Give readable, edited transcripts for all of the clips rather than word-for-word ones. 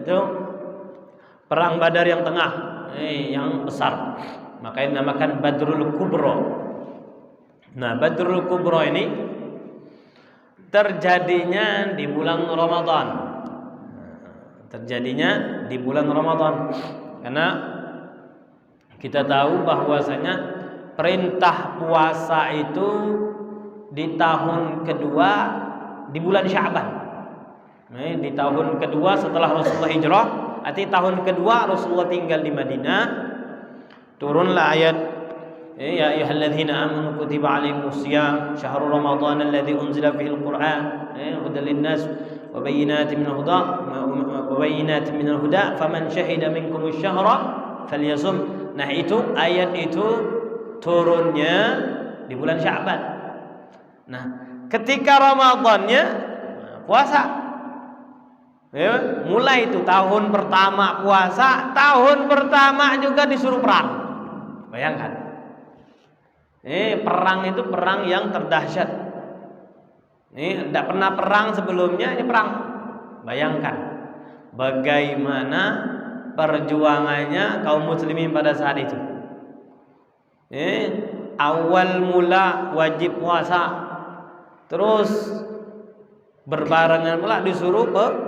itu perang Badar yang tengah, yang besar. Makanya dinamakan Badrul Kubra. Nah, Badrul Kubra ini terjadinya di bulan Ramadan. Karena kita tahu bahwasanya perintah puasa itu di tahun kedua di bulan Sya'ban. Di tahun kedua setelah Rasulullah hijrah, arti tahun kedua Rasulullah tinggal di Madinah, turunlah ayat ya ayyuhalladzina amanu kutiba alaikumus syiyam syahrul ramadan alladzi unzila fihil qur'an hudan linnas wa bayyinatin minal huda faman syahida minkumus syahra falyasum. Nah, itu ayat itu turunnya di bulan Sya'ban. Nah, ketika Ramadannya puasa. Mulai itu tahun pertama puasa, tahun pertama juga disuruh perang. Bayangkan. Perang itu perang yang terdahsyat. Tidak pernah perang sebelumnya, ini perang. Bayangkan bagaimana perjuangannya kaum muslimin pada saat itu. Awal mula wajib puasa, terus berbarengan pula disuruh perang.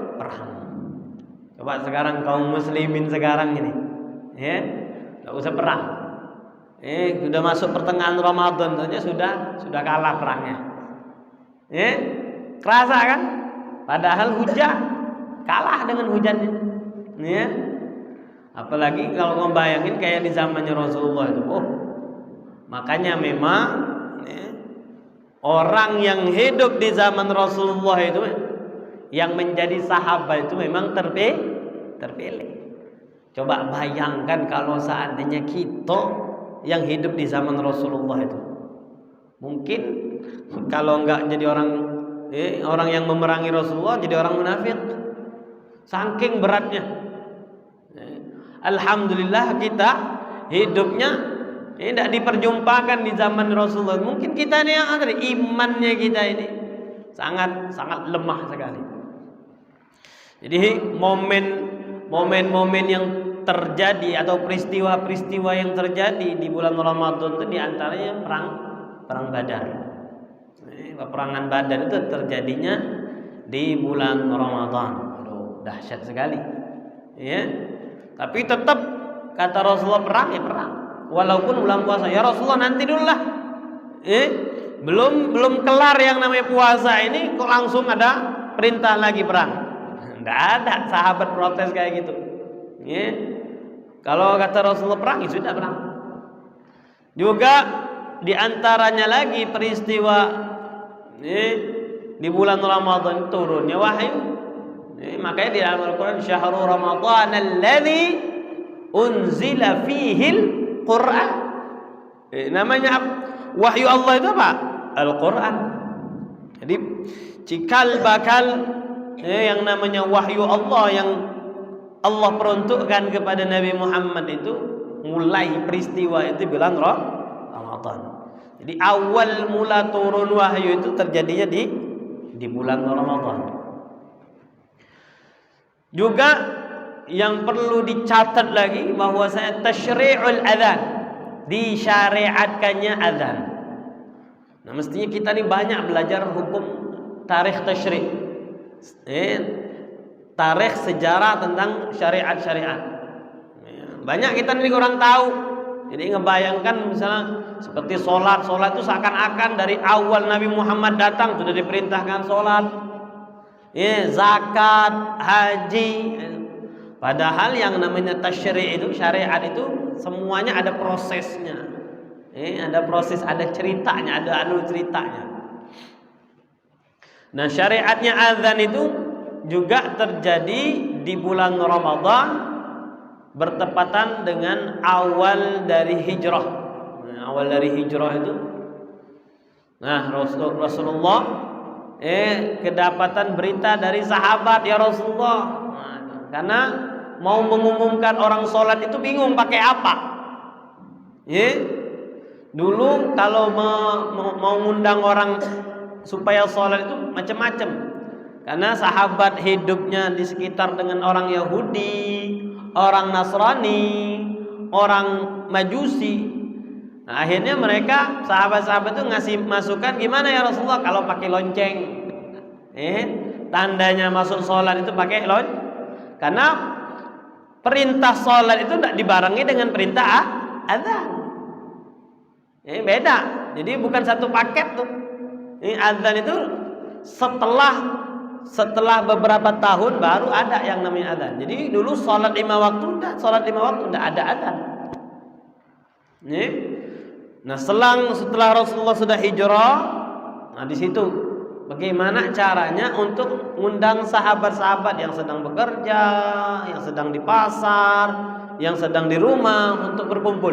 Coba sekarang kaum muslimin sekarang ini, nggak usah perang. Sudah masuk pertengahan Ramadan saja sudah kalah perangnya. Kerasa kan? Padahal hujan kalah dengan hujannya. Apalagi kalau membayangin kayak di zamannya Rasulullah itu. Makanya memang orang yang hidup di zaman Rasulullah itu, yang menjadi sahabat itu memang terpilih. Coba bayangkan kalau seandainya kita yang hidup di zaman Rasulullah itu, mungkin kalau enggak jadi orang yang memerangi Rasulullah, jadi orang munafik. Saking beratnya. Alhamdulillah kita hidupnya tidak diperjumpakan di zaman Rasulullah. Mungkin kita ini yang ada, imannya kita ini sangat lemah sekali. Jadi momen-momen yang terjadi atau peristiwa-peristiwa yang terjadi di bulan Ramadan itu diantaranya perang Badar. Peperangan Badar itu terjadinya di bulan Ramadan. Aduh, dahsyat sekali. Tapi tetap kata Rasulullah perang ya perang. Walaupun bulan puasa, ya Rasulullah nanti dulu lah. Belum kelar yang namanya puasa ini kok langsung ada perintah lagi perang. Tidak ada sahabat protes kayak gitu. Kalau kata Rasulullah perang, ya sudah perang. Juga diantaranya lagi peristiwa di bulan Ramadan turunnya wahyu. Makanya di dalam Al-Quran syahrul Ramadan alladzi unzila fihil Quran. Namanya wahyu Allah itu apa? Al-Quran. Jadi cikal bakal yang namanya wahyu Allah yang Allah peruntukkan kepada Nabi Muhammad itu mulai peristiwa itu bulan Ramadan. Jadi awal mula turun wahyu itu terjadinya di bulan Ramadan. Juga yang perlu dicatat lagi bahwasanya tasyri'ul adzan, disyariatkannya azan. Nah, mestinya kita ini banyak belajar hukum tarikh tasyri'. Tarikh sejarah tentang syariat-syariat. Banyak kita ini kurang tahu. Jadi ngebayangkan misalnya seperti sholat itu seakan-akan dari awal Nabi Muhammad datang sudah diperintahkan sholat, zakat, haji. Padahal yang namanya tasyri' itu, syariat itu semuanya ada prosesnya. Ada proses, ada ceritanya, ada alur ceritanya. Nah, syariatnya azan itu juga terjadi di bulan Ramadan bertepatan dengan awal dari hijrah. Awal dari hijrah itu, nah Rasulullah kedapatan berita dari sahabat, ya Rasulullah, karena mau mengumumkan orang sholat itu bingung pakai apa. Dulu kalau mau ngundang orang supaya sholat itu macam-macam. Karena sahabat hidupnya di sekitar dengan orang Yahudi, orang Nasrani, orang Majusi. Nah, akhirnya mereka sahabat-sahabat itu ngasih masukan, gimana ya Rasulullah kalau pakai lonceng? Tandanya masuk sholat itu pakai lonceng. Karena perintah sholat itu tidak dibarengi dengan perintah azan. Beda. Jadi bukan satu paket tuh. Azan itu setelah beberapa tahun baru ada yang namanya azan. Jadi dulu sholat 5 waktu tidak ada azan. Nah, setelah Rasulullah sudah hijrah, nah di situ bagaimana caranya untuk mengundang sahabat-sahabat yang sedang bekerja, yang sedang di pasar, yang sedang di rumah untuk berkumpul.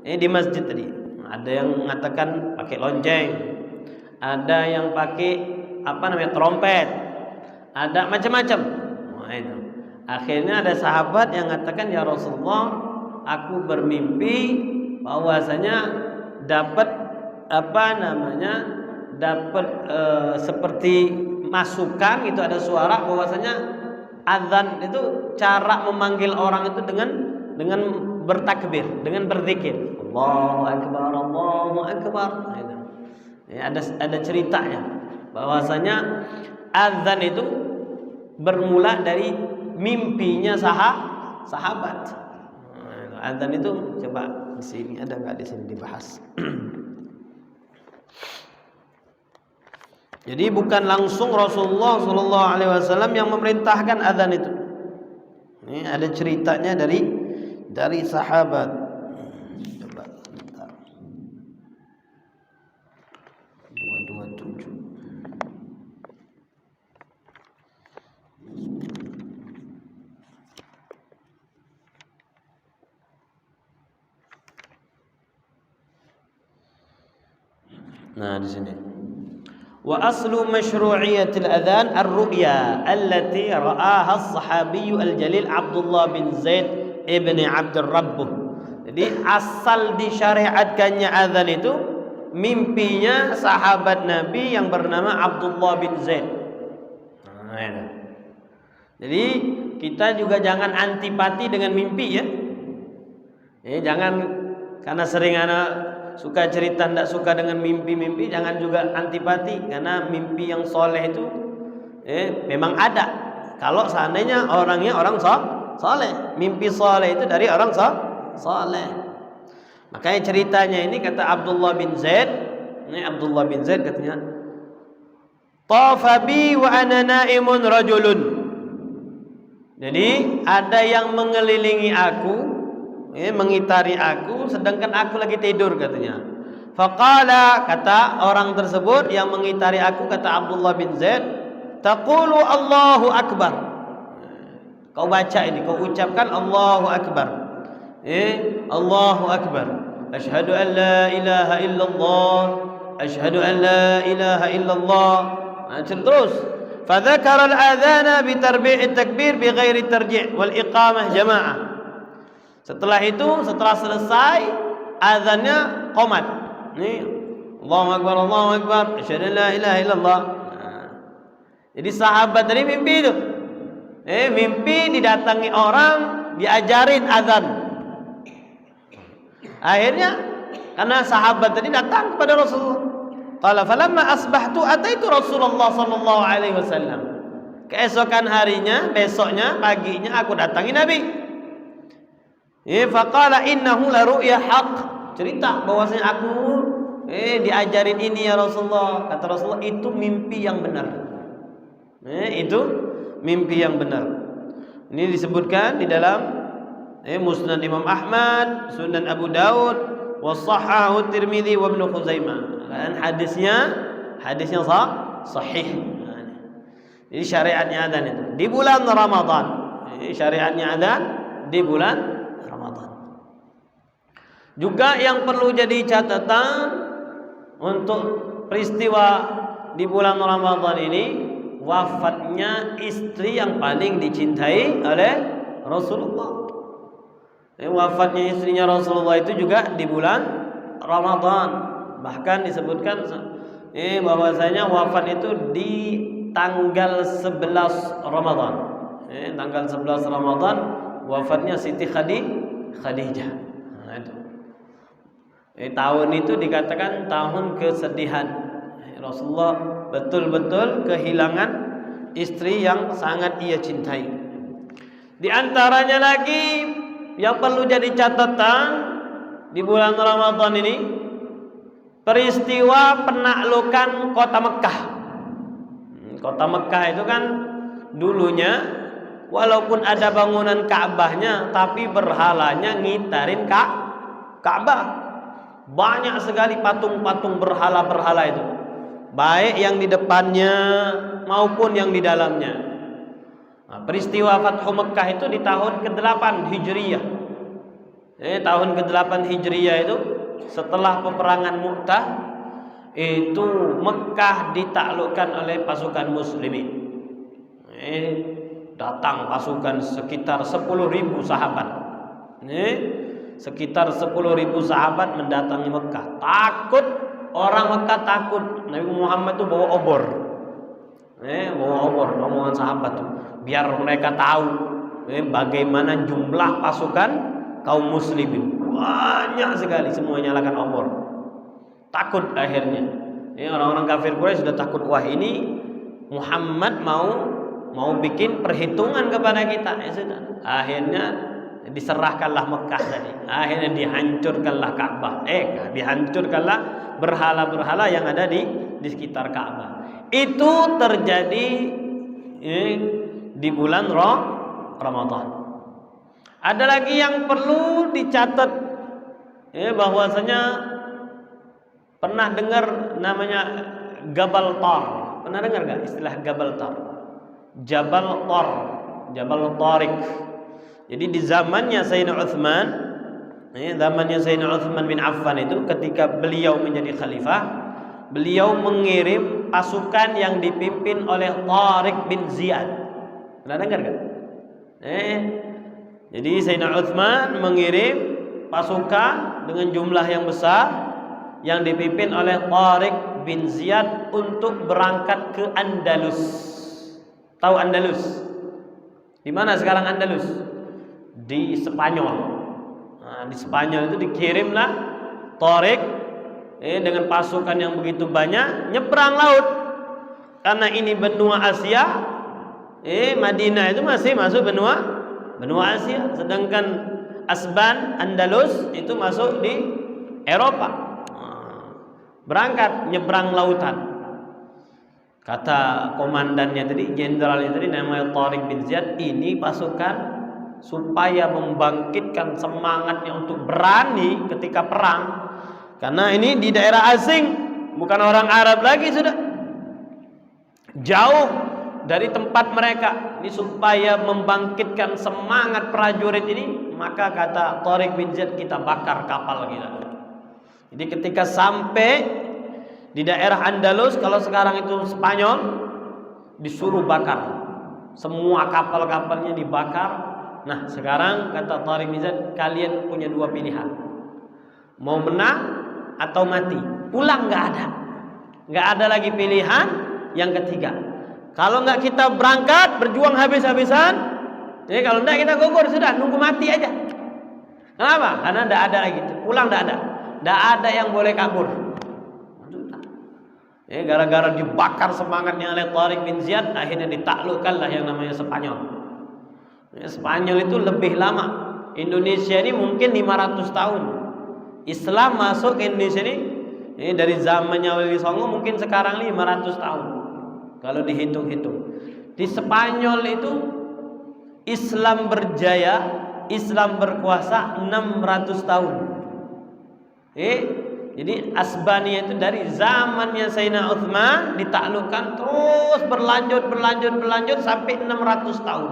Di masjid tadi. Ada yang mengatakan pakai lonceng, ada yang pakai trompet, ada macam-macam. Nah, itu. Akhirnya ada sahabat yang mengatakan, ya Rasulullah, aku bermimpi bahwasanya dapat seperti masukan itu, ada suara bahwasanya azan itu cara memanggil orang itu dengan bertakbir, dengan berzikir. Allahu akbar, Allahu akbar. Nah, ada ceritanya bahwasanya azan itu bermula dari mimpinya sahabat. Nah, azan itu coba di sini ada nggak, di sini dibahas. Jadi bukan langsung Rasulullah Shallallahu Alaihi Wasallam yang memerintahkan azan itu. Ini ada ceritanya dari sahabat. Coba bentar. 227. Nah, di sini. Wa aslu masyru'iyatil adhan ar-ru'ya allati ra'aha as-sahabi al-jalil Abdullah bin Zaid ibn Abdul Rabbuh. Jadi asal disyariatkannya azan itu mimpinya sahabat Nabi yang bernama Abdullah bin Zaid. Nah, ya. Jadi kita juga jangan antipati dengan mimpi ya. Jangan karena sering anak suka cerita tidak suka dengan mimpi-mimpi, jangan juga antipati, karena mimpi yang soleh itu memang ada. Kalau seandainya orangnya orang soleh, mimpi soleh itu dari orang soleh. Makanya ceritanya ini kata Abdullah bin Zaid, Abdullah bin Zaid katanya, tafa bi wa ana naimun rajulun. Jadi ada yang mengelilingi aku, mengitari aku sedangkan aku lagi tidur katanya. Faqala, kata orang tersebut yang mengitari aku, kata Abdullah bin Zaid, taqulu Allahu akbar. Kau baca ini, kau ucapkan Allahu akbar. Allahu akbar. Asyhadu an la ilaha illallah. Asyhadu an la ilaha illallah. Terus. Fadzakara al-adhana bi tarbi'it takbir bi ghairi tarji' wal iqamah jamaah. Setelah itu, setelah selesai azannya qomat. Allahu akbar, Allahu akbar, asyhadu an la ilaha illallah. Jadi sahabat tadi mimpi itu. Mimpi didatangi orang, diajarin azan. Akhirnya karena sahabat tadi datang kepada Rasulullah. Qala falamma asbahtu ataitu Rasulullah sallallahu alaihi wasallam. Keesokan harinya, besoknya, paginya aku datangi Nabi. Faqala innahu la ru'ya haq. Cerita bahwasanya aku diajarin ini ya Rasulullah. Kata Rasulullah, itu mimpi yang benar. Itu mimpi yang benar. Ini disebutkan di dalam Musnad Imam Ahmad, Sunan Abu Daud, wa Shahhahu Tirmidzi wa Ibnu Khuzaimah. Dan hadisnya sahih. Jadi syariatnya adzan itu di bulan Ramadan. Syariatnya adzan di bulan Ramadan. Juga yang perlu jadi catatan untuk peristiwa di bulan Ramadan ini, wafatnya istri yang paling dicintai oleh Rasulullah. Wafatnya istrinya Rasulullah itu juga di bulan Ramadan. Bahkan disebutkan bahwasanya wafat itu di tanggal 11 Ramadan. Tanggal 11 Ramadan wafatnya Siti Khadijah. Nah, itu. Tahun itu dikatakan tahun kesedihan. Rasulullah betul-betul kehilangan istri yang sangat ia cintai. Di antaranya lagi yang perlu jadi catatan di bulan Ramadan ini, peristiwa penaklukan kota Mekah. Kota Mekah itu kan dulunya walaupun ada bangunan Ka'bahnya, tapi berhalanya ngitarin Ka'bah. Banyak sekali patung-patung berhala-berhala itu, baik yang di depannya maupun yang di dalamnya. Nah, peristiwa Fathu Mekah itu di tahun ke-8 Hijriyah. Tahun ke-8 Hijriyah itu setelah peperangan Mu'tah, itu Mekah ditaklukkan oleh pasukan muslimin. Datang pasukan sekitar 10.000 sahabat. Sekitar 10.000 sahabat mendatangi Mekah. Takut, orang Mekah takut. Nabi Muhammad itu bawa obor. Bawa obor, rombongan sahabat tuh. Biar mereka tahu bagaimana jumlah pasukan kaum muslimin. Banyak sekali, semua nyalakan obor. Takut akhirnya. Orang-orang kafir Quraisy sudah takut. Wah, ini Muhammad mau bikin perhitungan kepada kita. Ya sudah. Akhirnya diserahkanlah Mekah tadi. Akhirnya dihancurkanlah Ka'bah. Dihancurkanlah berhala-berhala yang ada di sekitar Ka'bah. Itu terjadi di bulan Ramadan. Ada lagi yang perlu dicatat, bahwasanya pernah dengar namanya Jabal Tar. Pernah dengar nggak istilah Jabal Tar? Jabal Tar, Jabal Tariq. Jadi di zamannya Sayyidina Utsman, zamannya Sayyidina Utsman bin Affan itu, ketika beliau menjadi khalifah, beliau mengirim pasukan yang dipimpin oleh Tariq bin Ziyad. Pernah dengar nggak? Jadi Sayyidina Utsman mengirim pasukan dengan jumlah yang besar yang dipimpin oleh Tariq bin Ziyad untuk berangkat ke Andalus. Tahu Andalus? Di mana sekarang Andalus? Di Spanyol. Nah, di Spanyol itu dikirimlah Tariq dengan pasukan yang begitu banyak nyebrang laut. Karena ini benua Asia, Madinah itu masih masuk benua Asia, sedangkan Asban Andalus itu masuk di Eropa. Berangkat nyebrang lautan. Kata komandannya tadi, jenderalnya tadi namanya Tariq bin Ziyad, ini pasukan supaya membangkitkan semangatnya untuk berani ketika perang. Karena ini di daerah asing, bukan orang Arab lagi, sudah jauh dari tempat mereka. Ini supaya membangkitkan semangat prajurit ini, maka kata Tariq bin Ziyad, kita bakar kapal kita. Jadi ketika sampai di daerah Andalus, kalau sekarang itu Spanyol, disuruh bakar. Semua kapal-kapalnya dibakar. Nah, sekarang kata Tariq bin Ziyad, kalian punya dua pilihan. Mau menang atau mati. Pulang nggak ada lagi pilihan yang ketiga. Kalau nggak kita berangkat berjuang habis-habisan, kalau nggak kita gugur, sudah nunggu mati aja. Kenapa? Karena nggak ada lagi. Pulang nggak ada yang boleh kabur. Gara-gara dibakar semangatnya oleh Tariq bin Ziyad, akhirnya ditaklukkanlah yang namanya Spanyol. Spanyol itu lebih lama. Indonesia ini mungkin 500 tahun. Islam masuk ke Indonesia ini dari zamannya Wali Songo mungkin sekarang 500 tahun. Kalau dihitung-hitung. Di Spanyol itu Islam berjaya, Islam berkuasa 600 tahun. Jadi Asbania itu dari zamannya Sayyidina Utsman ditaklukkan, terus berlanjut sampai 600 tahun.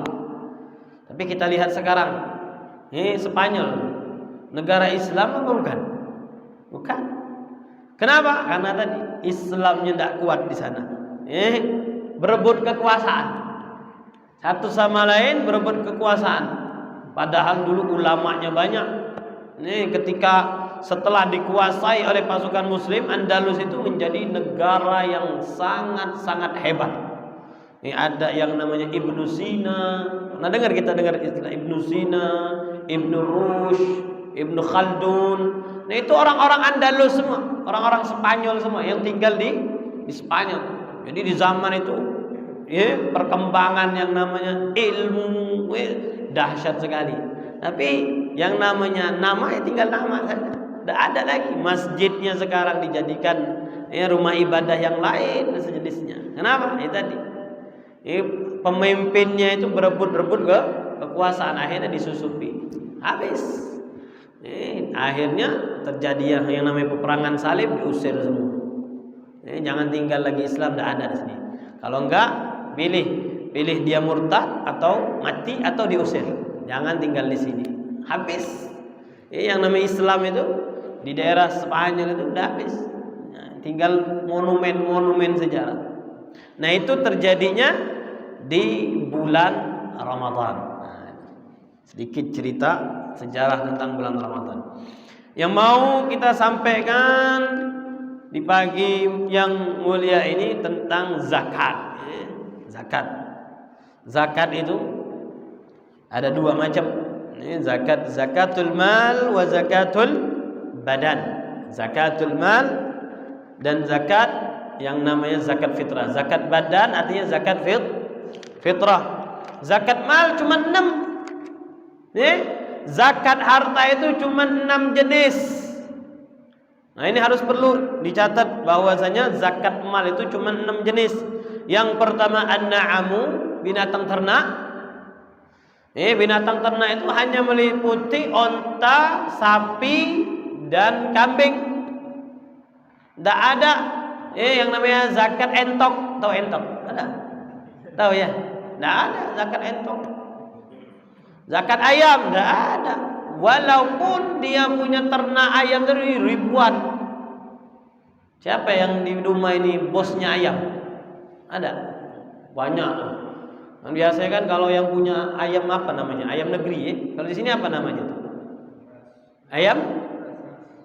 Tapi kita lihat sekarang, Spanyol negara Islam apa bukan? Bukan. Kenapa? Karena tadi Islamnya tidak kuat di sana. Berebut kekuasaan. Satu sama lain berebut kekuasaan. Padahal dulu ulamanya banyak. Ketika setelah dikuasai oleh pasukan muslim, Andalus itu menjadi negara yang sangat-sangat hebat. Ini ada yang namanya Ibnu Sina. Pernah dengar istilah Ibnu Sina, Ibnu Rushd, Ibnu Khaldun. Nah, itu orang-orang Andalus semua, orang-orang Spanyol semua yang tinggal di Spanyol. Jadi di zaman itu perkembangan yang namanya ilmu dahsyat sekali. Tapi yang namanya nama tinggal nama saja. Tidak ada lagi. Masjidnya sekarang dijadikan rumah ibadah yang lain dan sejenisnya. Kenapa? Tadi pemimpinnya itu berebut kekuasaan, akhirnya disusupi, habis. Akhirnya terjadi yang namanya peperangan salib, diusir semua. Jangan tinggal lagi Islam, tidak ada di sini. Kalau enggak, pilih dia murtad atau mati atau diusir. Jangan tinggal di sini, habis. Yang namanya Islam itu di daerah Spanyol itu udah habis. Tinggal monumen-monumen sejarah. Nah, itu terjadinya di bulan Ramadan. Sedikit cerita sejarah tentang bulan Ramadan yang mau kita sampaikan di pagi yang mulia ini tentang zakat. Zakat itu ada dua macam. Zakatul mal wa zakatul badan. Zakatul mal dan zakat yang namanya zakat fitrah. Zakat badan artinya zakat fitrah. Zakat mal cuma 6. Zakat harta itu cuma 6 jenis. Nah, ini harus perlu dicatat bahwasanya zakat mal itu cuma 6 jenis. Yang pertama an-na'amu, binatang ternak. Binatang ternak itu hanya meliputi onta, sapi, dan kambing. Tidak ada yang namanya zakat entok. Tahu entok? Ada? Tahu ya? Tidak ada zakat entok. Zakat ayam tidak ada. Walaupun dia punya ternak ayam dari ribuan. Siapa yang di rumah ini bosnya ayam? Ada? Banyak. Dan biasanya kan kalau yang punya ayam apa namanya? Ayam negeri. Kalau di sini apa namanya? Ayam?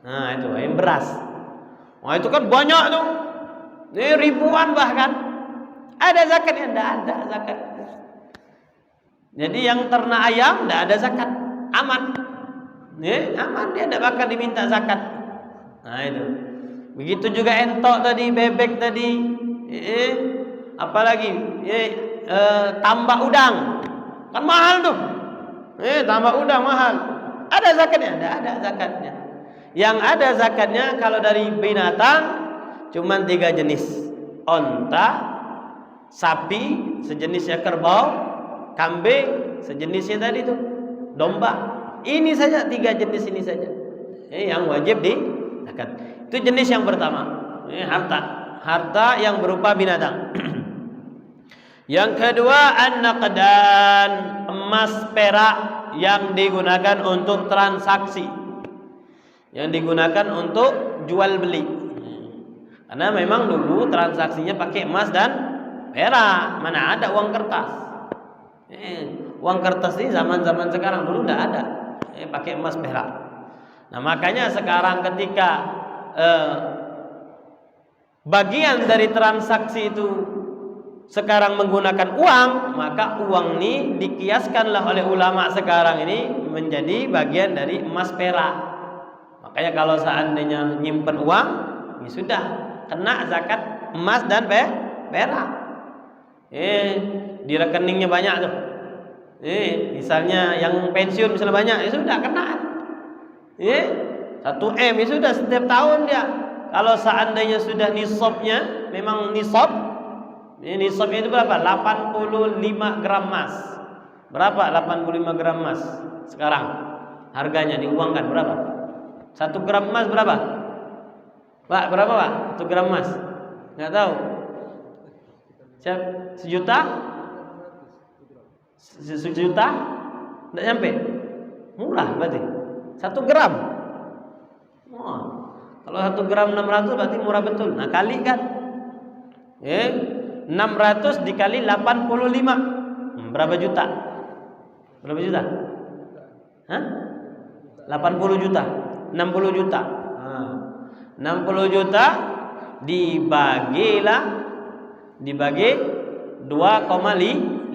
Nah, itu ayam beras. Wah, itu kan banyak tuh. Ini ribuan bahkan. Ada zakatnya? Tidak ada zakat. Jadi yang ternak ayam tidak ada zakat, aman. Aman, dia tidak bakal diminta zakat. Nah, itu. Begitu juga entok tadi, bebek tadi, apalagi tambak udang, kan mahal tuh. Tambak udang mahal. Ada zakatnya? Tidak ada zakatnya. Yang ada zakatnya kalau dari binatang cuma 3 jenis: onta, sapi, sejenisnya kerbau, kambing, sejenisnya tadi tuh domba. Ini saja 3 jenis ini saja yang wajib di zakat. Itu jenis yang pertama, harta yang berupa binatang. Yang kedua an-naqdan, emas perak yang digunakan untuk transaksi, yang digunakan untuk jual beli. Karena memang dulu transaksinya pakai emas dan perak, mana ada uang kertas. Uang kertas ini zaman-zaman sekarang, dulu tidak ada. Pakai emas perak. Nah, makanya sekarang ketika bagian dari transaksi itu sekarang menggunakan uang, maka uang ini dikiaskanlah oleh ulama sekarang ini menjadi bagian dari emas perak. Makanya kalau seandainya nyimpen uang, ya sudah kena zakat emas dan perak. Di rekeningnya banyak tuh. Misalnya yang pensiun misalnya banyak, ya sudah kena. 1 M ya sudah setiap tahun dia. Kalau seandainya sudah nisabnya, memang nisab. Nisabnya itu berapa? 85 gram emas. Berapa 85 gram emas sekarang? Harganya diuangkan berapa? 1 gram emas berapa? Pak, berapa Pak? 1 gram emas? Nggak tahu. Siap? 1 juta? 1 juta? Nggak nyampe? Murah berarti. 1 gram. Wah, kalau 1 gram 600 berarti murah betul. Nah, kali kan 600 dikali 85. Berapa juta? Berapa juta? Hah? 80 juta. 60 juta. 60 juta dibagi 2,5.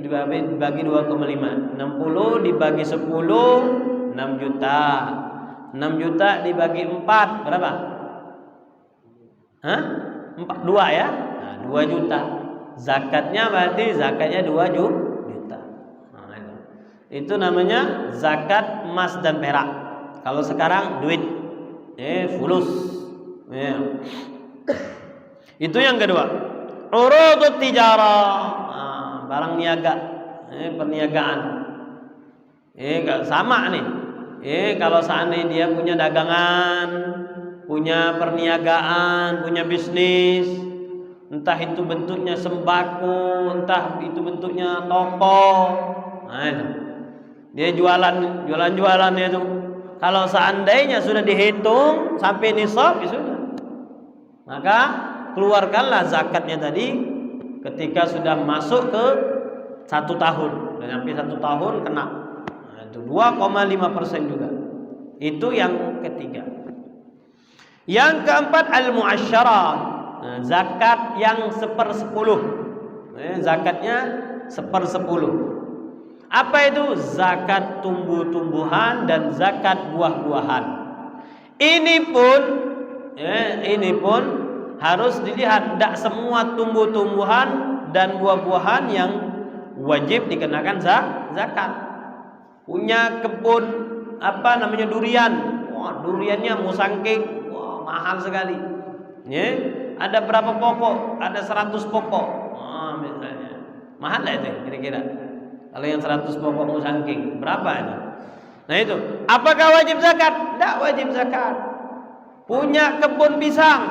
Dibagi 2,5. 60 dibagi 10 6 juta. 6 juta dibagi 4 berapa? Hah? 2 ya? Nah, 2 juta. Zakatnya berarti zakatnya 2 juta. Nah, itu namanya zakat emas dan perak. Kalau sekarang duit fulus. Ya. Itu yang kedua. Urudut tijarah. Barang niaga. Perniagaan. Sama nih. Kalau seandainya dia punya dagangan, punya perniagaan, punya bisnis, entah itu bentuknya sembako, entah itu bentuknya toko, nah itu dia jualan-jualannya itu. Kalau seandainya sudah dihitung sampai nisab, ya sudah, maka keluarkanlah zakatnya tadi ketika sudah masuk ke 1 tahun. Dan sampai 1 tahun kena. Nah, itu 2,5% juga. Itu yang ketiga. Yang keempat al-mu'asyarah. Nah, zakat yang 1/10. Zakatnya 1/10. Apa itu? Zakat tumbuh-tumbuhan dan zakat buah-buahan. Ini pun harus dilihat, tidak semua tumbuh-tumbuhan dan buah-buahan yang wajib dikenakan zakat. Punya kebun durian. Wah, duriannya musangking. Wah, mahal sekali. Ada berapa pokok? Ada 100 pokok. Misalnya. Mahal lah itu kira-kira. Kalau yang 100 pokok musangking, berapa itu? Nah itu, apakah wajib zakat? Tidak wajib zakat. Punya kebun pisang,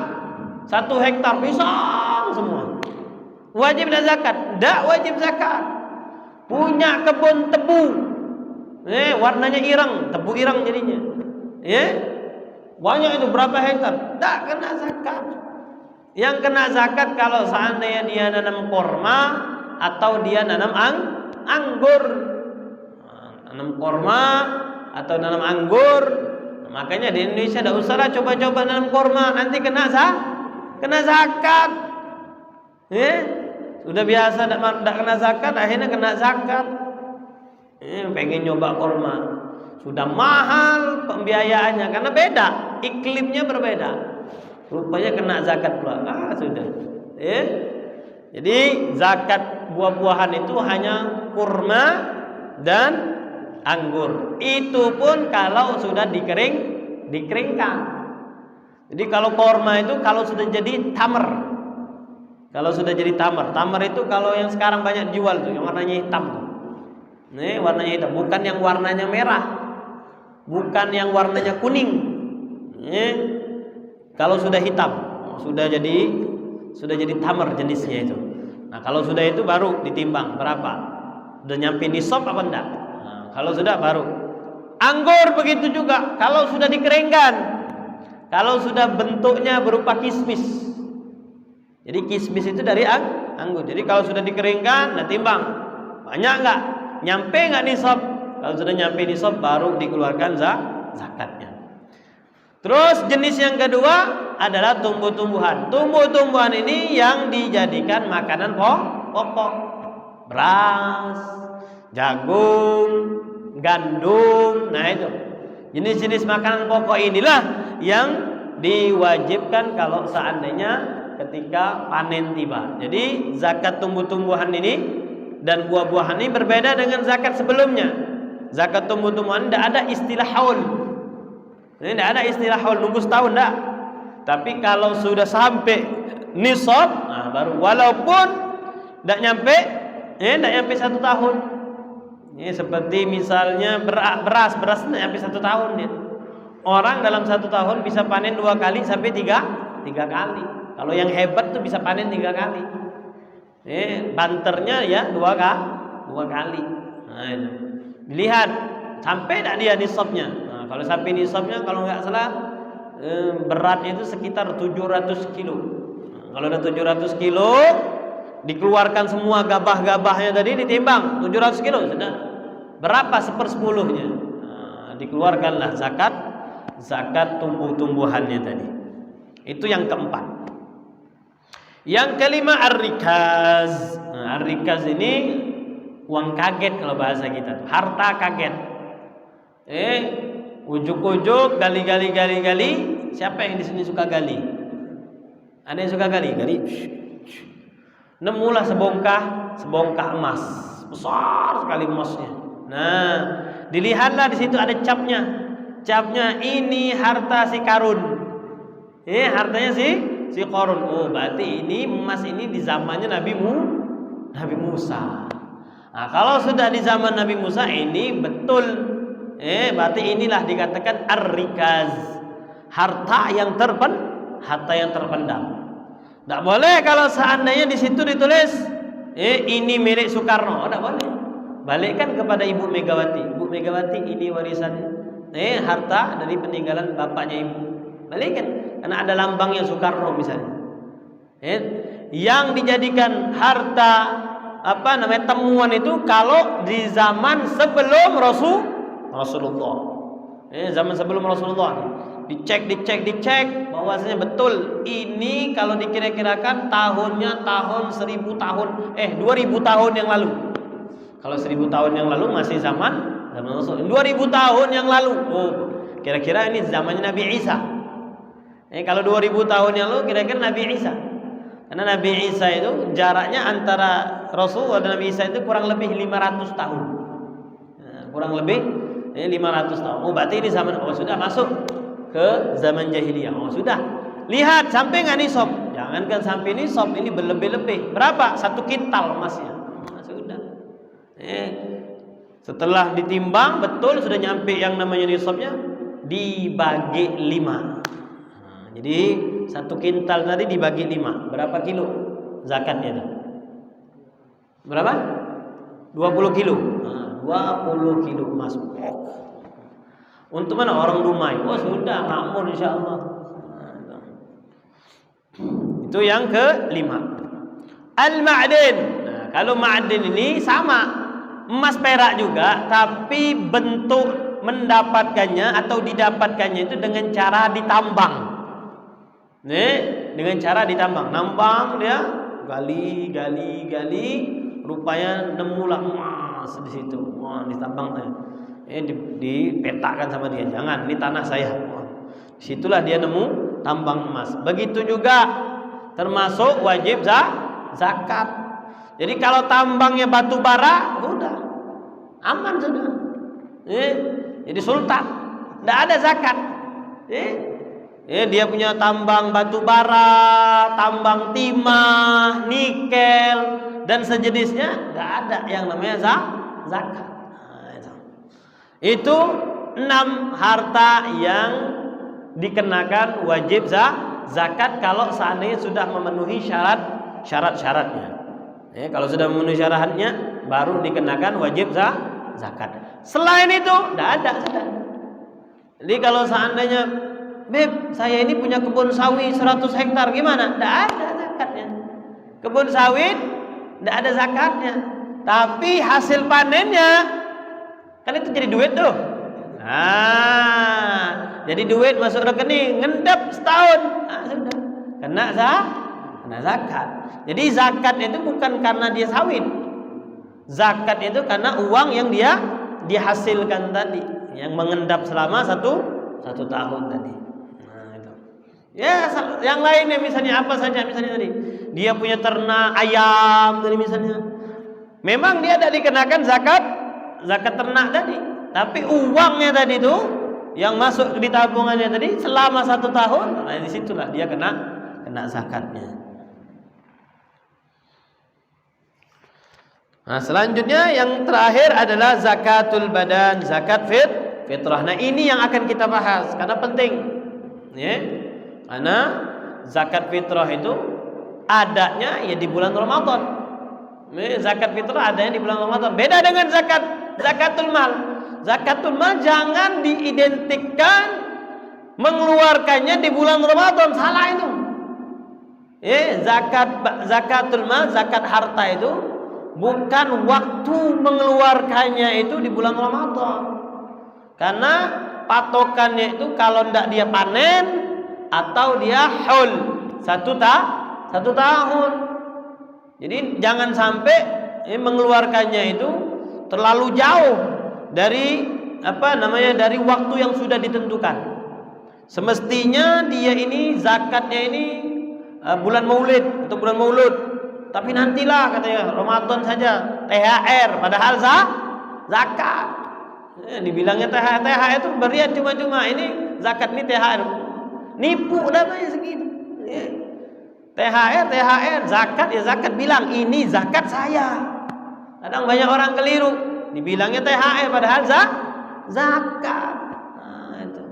1 hektar pisang semua, wajib tidak zakat? Tidak wajib zakat. Punya kebun tebu, warnanya ireng, tebu ireng jadinya, banyak itu, berapa hektar? Tidak kena zakat. Yang kena zakat kalau seandainya dia nanam korma atau dia nanam anggur. Nanam korma atau nanam anggur. Makanya di Indonesia tidak usahlah coba-coba nanam korma, nanti kena zakat. Sudah biasa tidak kena zakat, akhirnya kena zakat. Pengen nyoba korma, sudah mahal pembiayaannya karena beda, iklimnya berbeda. Rupanya kena zakat pula. Sudah. Jadi zakat buah-buahan itu hanya kurma dan anggur. Itu pun kalau sudah dikeringkan. Jadi kalau kurma itu kalau sudah jadi tamar. Kalau sudah jadi tamar. Tamar itu kalau yang sekarang banyak jual tuh, yang warnanya hitam tuh. Warnanya hitam, bukan yang warnanya merah. Bukan yang warnanya kuning. Kalau sudah hitam, sudah jadi tamar jenisnya itu. Nah, kalau sudah itu baru ditimbang berapa. Udah nyampe nisab apa enggak? Nah, kalau sudah baru. Anggur begitu juga. Kalau sudah dikeringkan, kalau sudah bentuknya berupa kismis. Jadi kismis itu dari anggur. Jadi kalau sudah dikeringkan, nah timbang. Banyak enggak? Nyampe enggak nisab? Kalau sudah nyampe nisab baru dikeluarkan zakatnya. Terus jenis yang kedua adalah tumbuh-tumbuhan. Tumbuh-tumbuhan ini yang dijadikan makanan pokok. Beras, jagung, gandum. Nah itu. Jenis-jenis makanan pokok inilah yang diwajibkan kalau seandainya ketika panen tiba. Jadi zakat tumbuh-tumbuhan ini dan buah-buahan ini berbeda dengan zakat sebelumnya. Zakat tumbuh-tumbuhan tidak ada istilah haul. Ini tidak ada istilah haul, nunggu setahun tidak. Tapi kalau sudah sampai nisab, nah baru, walaupun tidak nyampe 1 tahun. Ini seperti misalnya beras tidak nyampe 1 tahun ya. Orang dalam 1 tahun bisa panen 2 kali sampai 3 kali. Kalau yang hebat tuh bisa panen 3 kali. Banternya ya 2 kali. Nah itu. Dilihat sampai tidak dia nisabnya. Kalau sampai nisabnya, kalau nggak salah beratnya itu sekitar 700 kilo. Kalau ada 700 kilo, dikeluarkan semua gabah-gabahnya tadi, ditimbang 700 kilo sudah berapa 1/10-nya. Dikeluarkanlah zakat tumbuh-tumbuhannya tadi. Itu yang keempat. Yang kelima ar-rikaz. Nah, ar-rikaz ini uang kaget kalau bahasa kita, harta kaget. Ujuk-ujuk, gali. Siapa yang di sini suka gali? Ada yang suka gali? Nemulah sebongkah emas, besar sekali emasnya. Nah, dilihatlah di situ ada capnya. Capnya ini harta si Karun. Hartanya si Qarun. Oh, berarti ini emas ini di zamannya Nabi Musa. Nah, kalau sudah di zaman Nabi Musa ini betul. Berarti inilah dikatakan ar-rikaz. Harta yang terpendam. Tidak boleh kalau seandainya di situ ditulis ini milik Soekarno. Tidak boleh. Balikkan kepada Ibu Megawati. Ibu Megawati, ini warisan harta dari peninggalan bapaknya Ibu. Balikkan. Karena ada lambangnya Soekarno misalnya. Yang dijadikan harta temuan itu kalau di zaman sebelum Rasulullah. Zaman sebelum Rasulullah. Dicek bahwasanya betul ini kalau dikira-kirakan tahunnya tahun 1000 tahun 2000 tahun yang lalu. Kalau 1000 tahun yang lalu masih zaman Rasul. 2000 tahun yang lalu. Oh, kira-kira ini zamannya Nabi Isa. Kalau 2000 tahun yang lalu kira-kira Nabi Isa. Karena Nabi Isa itu jaraknya antara Rasul dan Nabi Isa itu kurang lebih 500 tahun. Kurang lebih 500 tahun. Oh, berarti ini zaman sudah masuk ke zaman jahiliyah. Oh, sudah. Lihat sampai nggak nisab. Jangankan sampai nisab, ini berlebih-lebih. Berapa? 1 kintal emasnya. Sudah. Setelah ditimbang betul sudah nyampe yang namanya nisabnya, dibagi 5. Jadi 1 kintal tadi dibagi 5. Berapa kilo zakatnya itu? Berapa? 20 kilo. 20 kilo emas. Untuk mana orang Dumai? Oh, sudah makmur insyaallah. Itu yang ke-5. Al-ma'din. Nah, kalau ma'din ini sama, emas perak juga, tapi bentuk mendapatkannya atau didapatkannya itu dengan cara ditambang. Dengan cara ditambang. Nambang dia, gali, rupanya nemulah emas di situ. Wah, ditambang dipetakan sama dia. Jangan, ini tanah saya. Situlah dia nemu tambang emas. Begitu juga termasuk wajib zakat. Jadi kalau tambangnya batu bara, udah aman sudah. Jadi sultan, tidak ada zakat. Dia punya tambang batu bara, tambang timah, nikel dan sejenisnya, tidak ada yang namanya zakat. Itu 6 harta yang dikenakan wajib zakat kalau seandainya sudah memenuhi syarat-syaratnya. Kalau sudah memenuhi syaratnya baru dikenakan wajib zakat. Selain itu tidak ada sudah. Jadi kalau seandainya, Beb, saya ini punya kebun sawit 100 hektar, gimana? Tidak ada zakatnya. Kebun sawit tidak ada zakatnya. Tapi hasil panennya kan itu jadi duit tuh. Jadi duit masuk rekening, ngendap setahun. Sudah. Kena zakat. Jadi zakat itu bukan karena dia sawit. Zakat itu karena uang yang dia dihasilkan tadi, yang mengendap selama satu tahun tadi. Itu. Ya, yang lainnya misalnya apa saja, misalnya tadi dia punya ternak ayam tadi misalnya. Memang dia tidak dikenakan zakat ternak tadi, tapi uangnya tadi itu yang masuk di tabungannya tadi selama 1 tahun, disitulah dia kena zakatnya. Selanjutnya yang terakhir adalah zakatul badan, zakat fitrah. Nah, ini yang akan kita bahas karena penting, karena zakat fitrah itu adanya ya di bulan Ramadan. Zakat fitrah adanya di bulan Ramadan. Beda dengan zakatul mal. Zakatul mal jangan diidentikan mengeluarkannya di bulan Ramadan, salah itu. Zakatul mal, zakat harta itu bukan waktu mengeluarkannya itu di bulan Ramadan. Karena patokannya itu kalau tidak dia panen atau dia haul 1 tahun. Jadi jangan sampai mengeluarkannya itu terlalu jauh dari dari waktu yang sudah ditentukan. Semestinya dia ini zakatnya ini bulan Maulid untuk bulan Maulud. Tapi nantilah katanya Ramadan saja, THR, padahal zakat. Dibilangnya THR itu berian cuma-cuma, ini zakat ini THR. Nipu namanya segitu. THR, zakat ya zakat, bilang ini zakat saya. Kadang banyak orang keliru, dibilangnya THR padahal zakat. Nah, itu.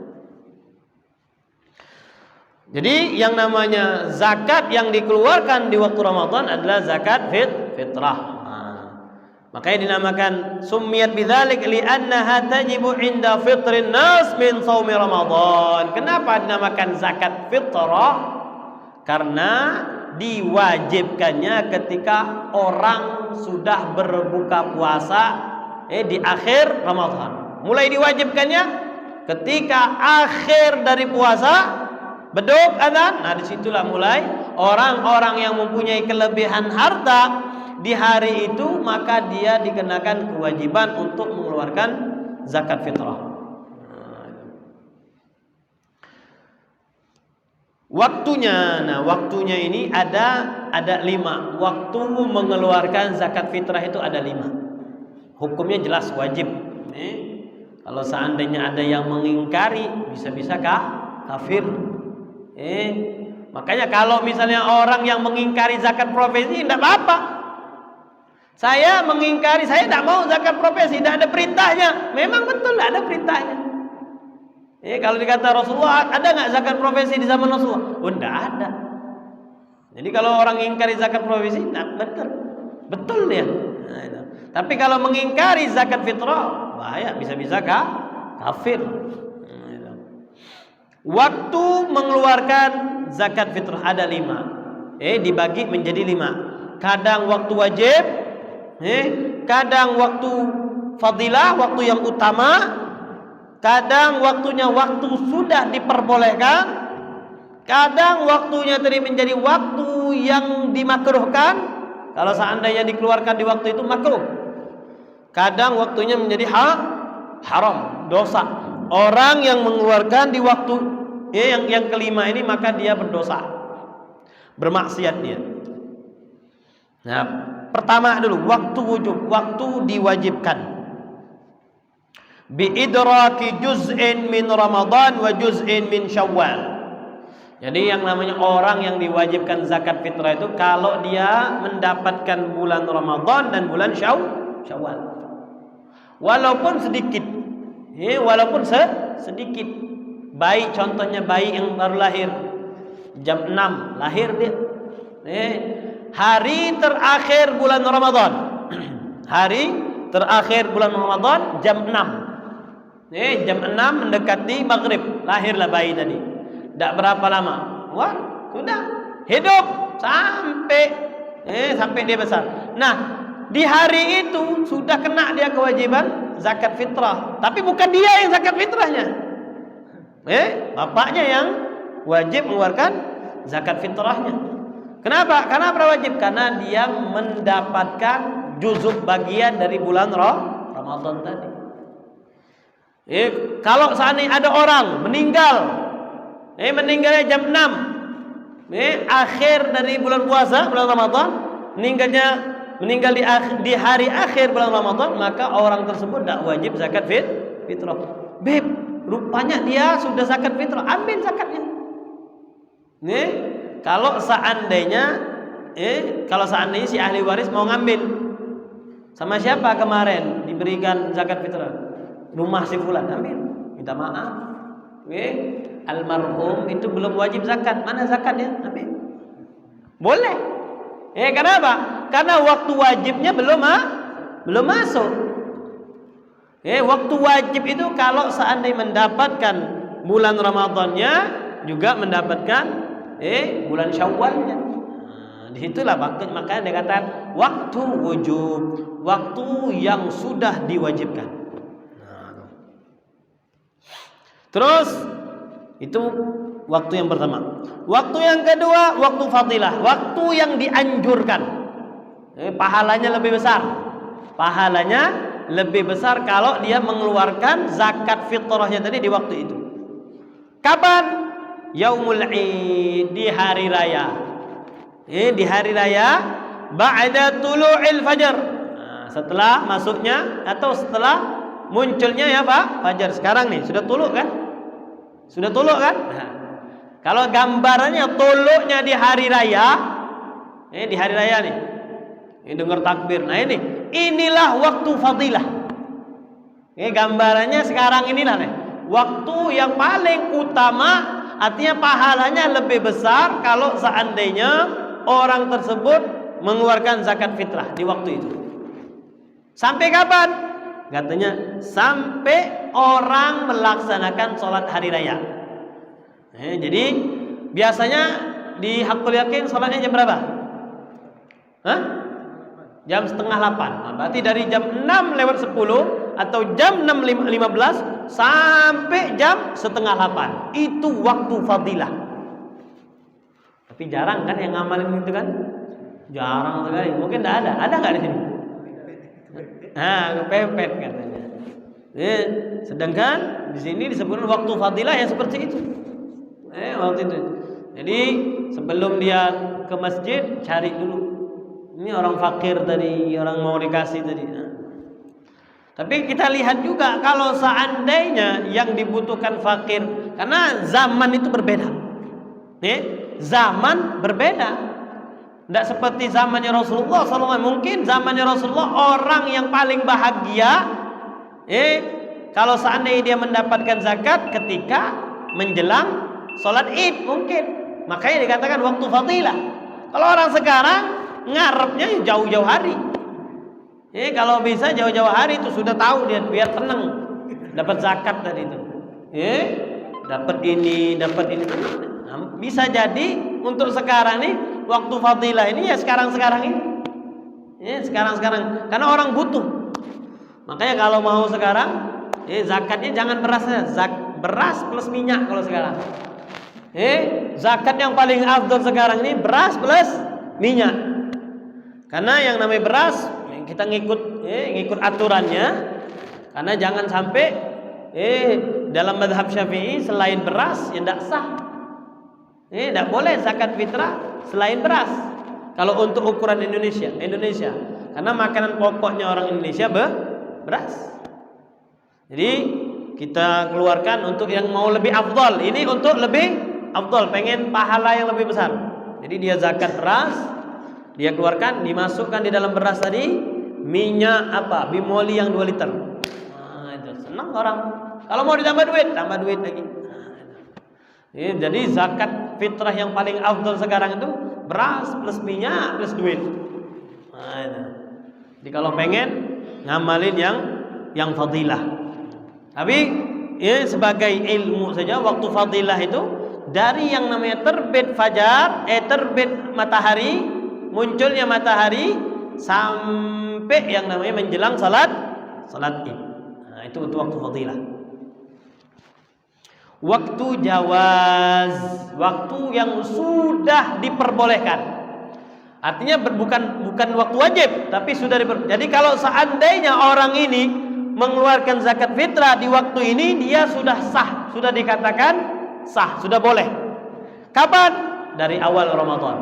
Jadi yang namanya zakat yang dikeluarkan di waktu Ramadan adalah zakat fitrah. Makanya dinamakan summiyat bidzalik li'annaha tajibu 'inda fitrin nas min shaumi Ramadan. Kenapa dinamakan zakat fitrah? Karena diwajibkannya ketika orang sudah berbuka puasa di akhir Ramadan. Mulai diwajibkannya ketika akhir dari puasa, beduk adzan. Nah, disitulah mulai orang-orang yang mempunyai kelebihan harta di hari itu, maka dia dikenakan kewajiban untuk mengeluarkan zakat fitrah. Waktunya ini ada 5. Waktu mengeluarkan zakat fitrah itu ada 5. Hukumnya jelas wajib. Kalau seandainya ada yang mengingkari, bisa-bisa kafir. Makanya kalau misalnya orang yang mengingkari zakat profesi, tidak apa-apa. Saya mengingkari, saya tidak mau zakat profesi, tidak ada perintahnya. Memang betul tidak ada perintahnya. Kalau dikata Rasulullah, ada nggak zakat profesi di zaman Rasulullah? Oh, tidak ada. Jadi kalau orang mengingkari zakat profesi, betul ya. Nah, itu. Tapi kalau mengingkari zakat fitrah, bahaya, bisa-bisa kafir. Nah, itu. Waktu mengeluarkan zakat fitrah ada 5. Dibagi menjadi 5. Kadang waktu wajib, kadang waktu fadilah, waktu yang utama. Kadang waktunya waktu sudah diperbolehkan, kadang waktunya tadi menjadi waktu yang dimakruhkan. Kalau seandainya dikeluarkan di waktu itu makruh. Kadang waktunya menjadi haram, dosa. Orang yang mengeluarkan di waktu yang kelima ini, maka dia berdosa, bermaksiat dia. Nah, pertama dulu waktu wujub, waktu diwajibkan. Biidraki juz'in min Ramadan wa juz'in min Syawal. Jadi yang namanya orang yang diwajibkan zakat fitrah itu kalau dia mendapatkan bulan Ramadan dan bulan Syawal. Walaupun sedikit. Walaupun sedikit. Bayi, contohnya bayi yang baru lahir, jam 6 lahir dia. Hari terakhir bulan Ramadan. Hari terakhir bulan Ramadan jam 6. Jam 6 mendekati maghrib, lahirlah bayi tadi. Tidak berapa lama, wah sudah hidup sampai dia besar. Nah, di hari itu sudah kena dia kewajiban zakat fitrah. Tapi bukan dia yang zakat fitrahnya. Bapaknya yang wajib mengeluarkan zakat fitrahnya. Kenapa? Karena wajib, karena dia mendapatkan juzuk bagian dari bulan Ramadan tadi. Kalau seandainya ada orang meninggalnya jam 6, akhir dari bulan puasa, bulan Ramadan, meninggal di hari akhir bulan Ramadan, maka orang tersebut tidak wajib zakat fitrah. Rupanya dia sudah zakat fitrah, ambil zakatnya. Kalau seandainya si ahli waris mau ngambil, sama siapa kemarin diberikan zakat fitrah? Rumah si fulan, ambil, minta maaf. Almarhum itu belum wajib zakat, mana zakatnya? Ambil. Boleh. Kenapa? Karena waktu wajibnya belum masuk. Waktu wajib itu kalau seandainya mendapatkan bulan Ramadannya, juga mendapatkan bulan Syawalnya. Disitulah makanya dikatakan waktu wujub, waktu yang sudah diwajibkan. Terus itu waktu yang pertama. Waktu yang kedua, waktu fadilah, waktu yang dianjurkan. Pahalanya lebih besar. Pahalanya lebih besar kalau dia mengeluarkan zakat fitrahnya tadi di waktu itu. Kapan? Yaumul Id, di hari raya. Di hari raya ba'da tulu'il fajar. Setelah masuknya atau setelah munculnya ya Pak fajar. Sekarang nih sudah tuluk kan? Sudah tuluk kan? Kalau gambarannya tuluknya di hari raya, di hari raya nih. Ini dengar takbir. Nah inilah waktu fadilah. Gambarannya sekarang inilah nih. Waktu yang paling utama, artinya pahalanya lebih besar kalau seandainya orang tersebut mengeluarkan zakat fitrah di waktu itu. Sampai kapan? Katanya sampai orang melaksanakan sholat hari raya. Jadi biasanya di Hakul Yakin sholatnya jam berapa? Jam setengah 8. Berarti dari jam 6:10 atau jam 6:15 sampai jam setengah 8. Itu waktu fadilah. Tapi jarang kan yang ngamalin itu kan? Jarang sekali. Mungkin tidak ada. Ada nggak di sini? Kepepet katanya. Sedangkan di sini disebutkan waktu fadilah yang seperti itu. Waktu itu. Jadi sebelum dia ke masjid cari dulu. Ini orang fakir tadi, orang mau dikasih tadi. Tapi kita lihat juga kalau seandainya yang dibutuhkan fakir, karena zaman itu berbeda. Zaman berbeda. Tidak seperti zamannya Rasulullah SAW. Mungkin zamannya Rasulullah orang yang paling bahagia, kalau seandainya dia mendapatkan zakat ketika menjelang sholat Id mungkin. Makanya dikatakan waktu fadilah. Kalau orang sekarang ngarepnya jauh-jauh hari. Kalau bisa jauh-jauh hari itu sudah tahu dia biar tenang dapat zakat tadi itu. Dapat ini. Bisa jadi untuk sekarang nih waktu fadilah ini ya sekarang ini. Sekarang karena orang butuh. Makanya kalau mau sekarang zakatnya jangan berasnya, beras plus minyak kalau sekarang. Zakat yang paling afdal sekarang ini beras plus minyak. Karena yang namanya beras kita ngikut aturannya. Karena jangan sampai dalam mazhab Syafi'i selain beras ya tidak sah. Tidak boleh zakat fitrah selain beras. Kalau untuk ukuran Indonesia. Karena makanan pokoknya orang Indonesia beras. Jadi kita keluarkan untuk yang mau lebih afdal. Ini untuk lebih afdal, pengen pahala yang lebih besar. Jadi dia zakat beras, dia keluarkan, dimasukkan di dalam beras tadi minyak bimoli yang 2 liter. Itu senang orang. Kalau mau ditambah duit lagi. Jadi zakat fitrah yang paling afdal sekarang itu beras plus minyak plus duit. Jadi kalau pengen ngamalin yang fadilah. Tapi sebagai ilmu saja waktu fadilah itu dari yang namanya terbit fajar, terbit matahari, munculnya matahari sampai yang namanya menjelang salat Id. Itu untuk waktu fadilah. Waktu jawaz, waktu yang sudah diperbolehkan. Artinya bukan waktu wajib, tapi sudah diperbolehkan. Jadi kalau seandainya orang ini mengeluarkan zakat fitrah di waktu ini, dia sudah sah, sudah dikatakan sah, sudah boleh. Kapan? Dari awal Ramadan.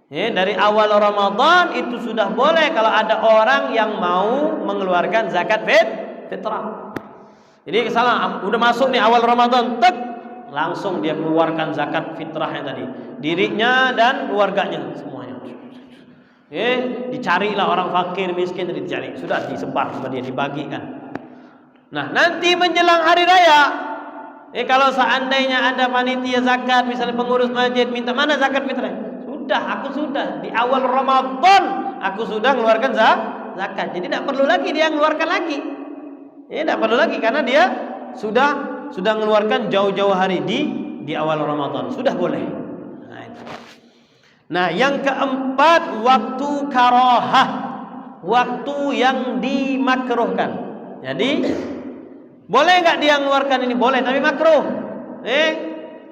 Dari awal Ramadan itu sudah boleh kalau ada orang yang mau mengeluarkan zakat fitrah. Jadi salah, udah masuk nih awal Ramadan, langsung dia keluarkan zakat fitrahnya tadi, dirinya dan keluarganya semuanya. Dicarilah orang fakir miskin tadi dicari, sudah disebar sama dia, dibagikan. Nah nanti menjelang hari raya, kalau seandainya ada panitia zakat, misalnya pengurus masjid minta mana zakat fitrah, aku sudah di awal Ramadan aku sudah mengeluarkan zakat, jadi tidak perlu lagi dia mengeluarkan lagi. Tidak perlu lagi karena dia sudah mengeluarkan jauh-jauh hari di awal Ramadan, sudah boleh. Nah, yang keempat waktu karahah, waktu yang dimakruhkan. Jadi boleh nggak dia mengeluarkan ini? Boleh, tapi makruh.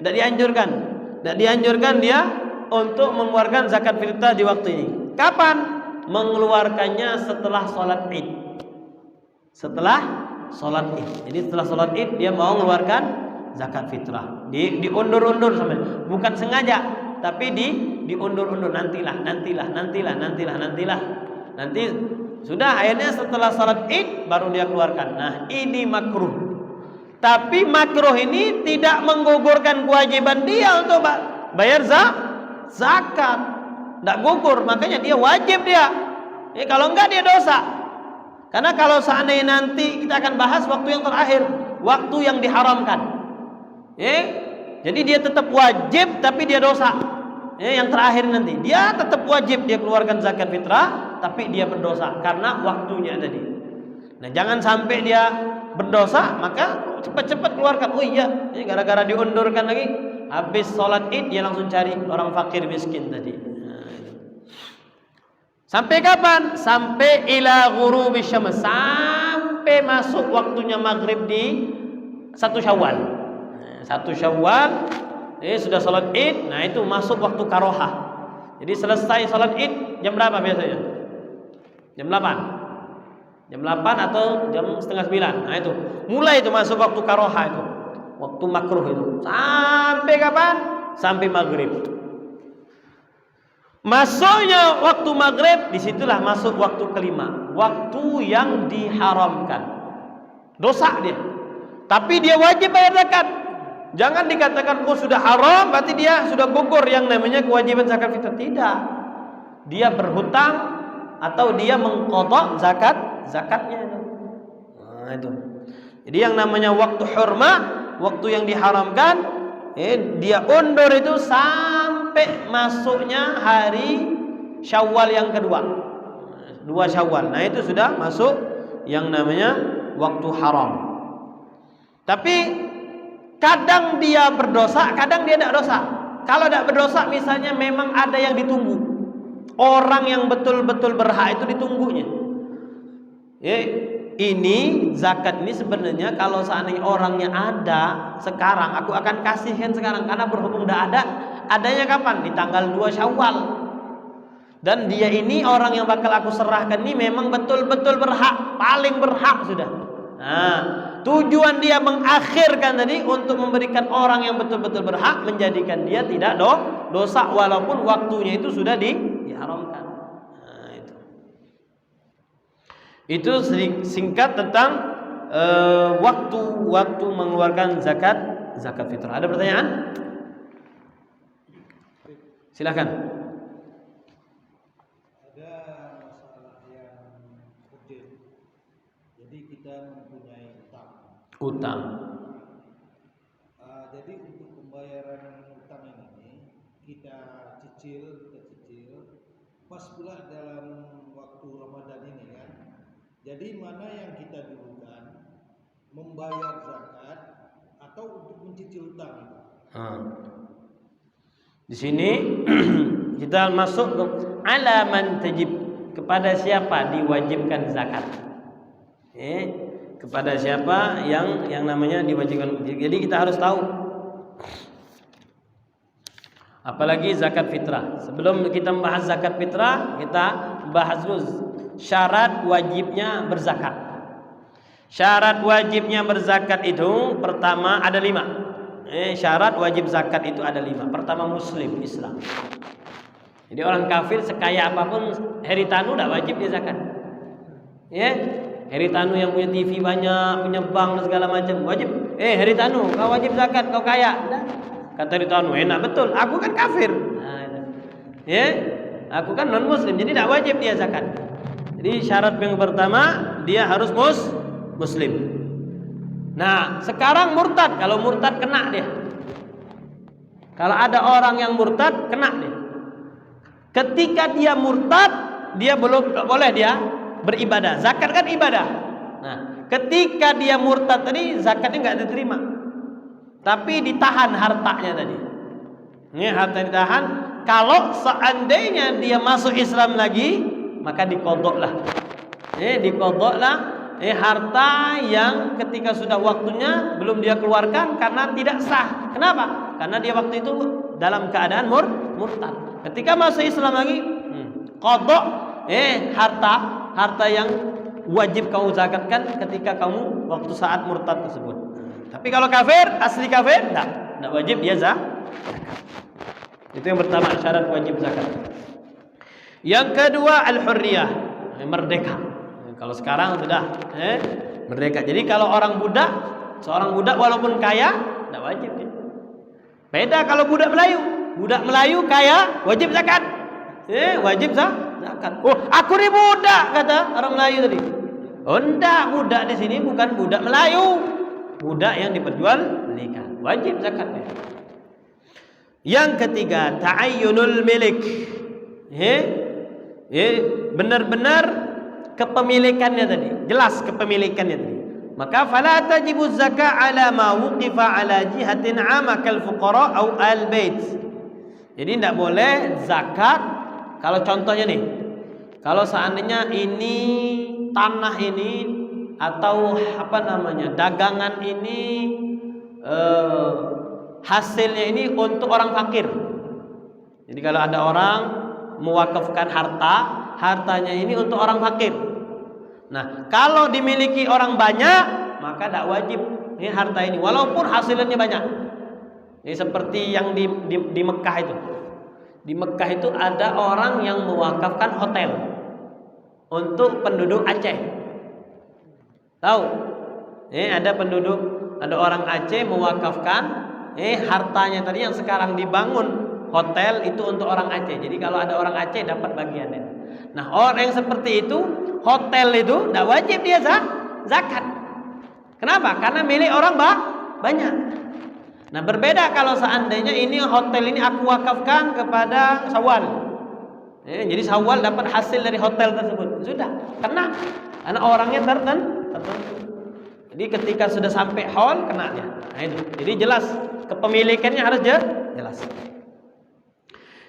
tidak dianjurkan. Tidak dianjurkan dia untuk mengeluarkan zakat fitrah di waktu ini. Kapan? Mengeluarkannya setelah sholat Id. Setelah sholat Id. Jadi setelah sholat Id dia mau mengeluarkan zakat fitrah. Diundur-undur sampai. Bukan sengaja, tapi diundur-undur. Nantilah. Nanti sudah akhirnya setelah salat Id baru dia keluarkan. Nah, ini makruh. Tapi makruh ini tidak menggugurkan kewajiban dia untuk bayar zakat. Tidak gugur, makanya dia wajib dia. Kalau enggak dia dosa. Karena kalau seandainya nanti kita akan bahas waktu yang terakhir, waktu yang diharamkan. Jadi dia tetap wajib tapi dia dosa. Yang terakhir nanti dia tetap wajib dia keluarkan zakat fitrah, tapi dia berdosa karena waktunya tadi. Nah, jangan sampai dia berdosa maka cepat-cepat keluarkan. Oh iya, ini gara-gara diundurkan lagi, habis sholat Id dia langsung cari orang fakir miskin tadi. Nah, sampai kapan? Sampai ila ghurubi syams, sampai masuk waktunya maghrib di 1 Syawal. 1 Syawal sudah sholat Id, nah itu masuk waktu karohah. Jadi selesai sholat Id jam berapa biasanya? Jam 8. Jam 8 atau jam setengah 9. Nah itu mulai itu masuk waktu karohah itu, waktu makruh itu. Sampai kapan? Sampai maghrib. Masuknya waktu maghrib, disitulah masuk waktu kelima, waktu yang diharamkan. Dosa dia, tapi dia wajib bayar zakat. Jangan dikatakan sudah haram berarti dia sudah gugur yang namanya kewajiban zakat fitrah. Tidak. Dia berhutang atau dia mengqadha zakatnya itu. Nah, itu. Jadi yang namanya waktu hurma, waktu yang diharamkan, dia undur itu sampai masuknya hari Syawal yang kedua. 2 Syawal. Nah, itu sudah masuk yang namanya waktu haram. Tapi kadang dia berdosa, kadang dia tidak dosa. Kalau tidak berdosa, misalnya memang ada yang ditunggu, orang yang betul-betul berhak itu ditunggunya. Ini zakat ini sebenarnya kalau seandainya orangnya ada sekarang, aku akan kasihkan sekarang. Karena berhubung tidak ada, adanya kapan? Di tanggal 2 Syawal. Dan dia ini orang yang bakal aku serahkan ini memang betul-betul berhak, paling berhak sudah. Nah, tujuan dia mengakhirkan tadi untuk memberikan orang yang betul-betul berhak, menjadikan dia tidak dosa walaupun waktunya itu sudah diharamkan. Nah, itu singkat tentang waktu mengeluarkan zakat fitrah. Ada pertanyaan? Silakan. Utang. Jadi untuk pembayaran utang ini kita cicil, pas pula dalam waktu Ramadan ini kan. Jadi mana yang kita dulukan, membayar zakat atau untuk mencicil utang? Di sini kita masuk ke alaman tajib, kepada siapa diwajibkan zakat. Kepada siapa yang namanya diwajibkan. Jadi kita harus tahu. Apalagi zakat fitrah. Sebelum kita membahas zakat fitrah, kita bahas dulu syarat wajibnya berzakat. Syarat wajibnya berzakat itu pertama ada 5. Syarat wajib zakat itu ada 5. Pertama Muslim, Islam. Jadi orang kafir sekaya apapun Heritanu tidak wajib dia zakat. Heritanu yang punya TV banyak, punya bank dan segala macam, wajib. Heritanu, kau wajib zakat, kau kaya. Kata Heritanu, enak betul. Aku kan kafir. Aku kan non Muslim, jadi tidak wajib dia zakat. Jadi syarat yang pertama dia harus Muslim. Nah, sekarang murtad. Kalau murtad kena dia. Kalau ada orang yang murtad kena dia. Ketika dia murtad, dia belum boleh dia beribadah. Zakat kan ibadah. Nah, ketika dia murtad tadi zakatnya enggak diterima. Tapi ditahan hartanya tadi. Ini harta ditahan. Kalau seandainya dia masuk Islam lagi, maka dikodoklah. Dikodoklah harta yang ketika sudah waktunya belum dia keluarkan karena tidak sah. Kenapa? Karena dia waktu itu dalam keadaan murtad. Ketika masuk Islam lagi, qadha harta yang wajib kamu zakatkan ketika kamu waktu saat murtad tersebut. Tapi kalau kafir, asli kafir, enggak wajib dia zakat. Itu yang pertama, syarat wajib zakat. Yang kedua, al-hurriyah, merdeka. Kalau sekarang sudah merdeka. Jadi kalau seorang budak walaupun kaya, enggak wajib dia. Beda kalau budak Melayu. Budak Melayu kaya, wajib zakat. Wajib zakat. Oh, aku ni budak, kata orang Melayu tadi. Oh, enggak, budak di sini bukan budak Melayu. Budak yang diperjualbelikan. Wajib zakatnya. Yang ketiga, ta'ayyunul milik. Benar-benar kepemilikannya tadi. Jelas kepemilikannya tadi. Maka fala tajibu zakah ala ma wuqifa ala jihatin 'amma kal fuqara au al bait. Jadi tidak boleh zakat kalau contohnya nih. Kalau seandainya ini tanah ini atau dagangan ini hasilnya ini untuk orang fakir. Jadi kalau ada orang mewakafkan hartanya ini untuk orang fakir. Nah, kalau dimiliki orang banyak, maka tidak wajib ini harta ini, walaupun hasilnya banyak. Ini seperti yang di Mekah itu. Di Mekah itu ada orang yang mewakafkan hotel untuk penduduk Aceh. Tahu? Ada orang Aceh mewakafkan hartanya tadi yang sekarang dibangun hotel itu untuk orang Aceh. Jadi kalau ada orang Aceh dapat bagiannya. Nah, orang yang seperti itu, hotel itu tidak wajib dia zakat. Kenapa? Karena milik orang banyak. Nah, berbeda kalau seandainya ini hotel ini aku wakafkan kepada Syawal. Jadi Syawal dapat hasil dari hotel tersebut. Sudah, kena. Karena orangnya tertentu. Jadi ketika sudah sampai haul, kena dia. Nah, itu. Jadi jelas kepemilikannya harus jelas.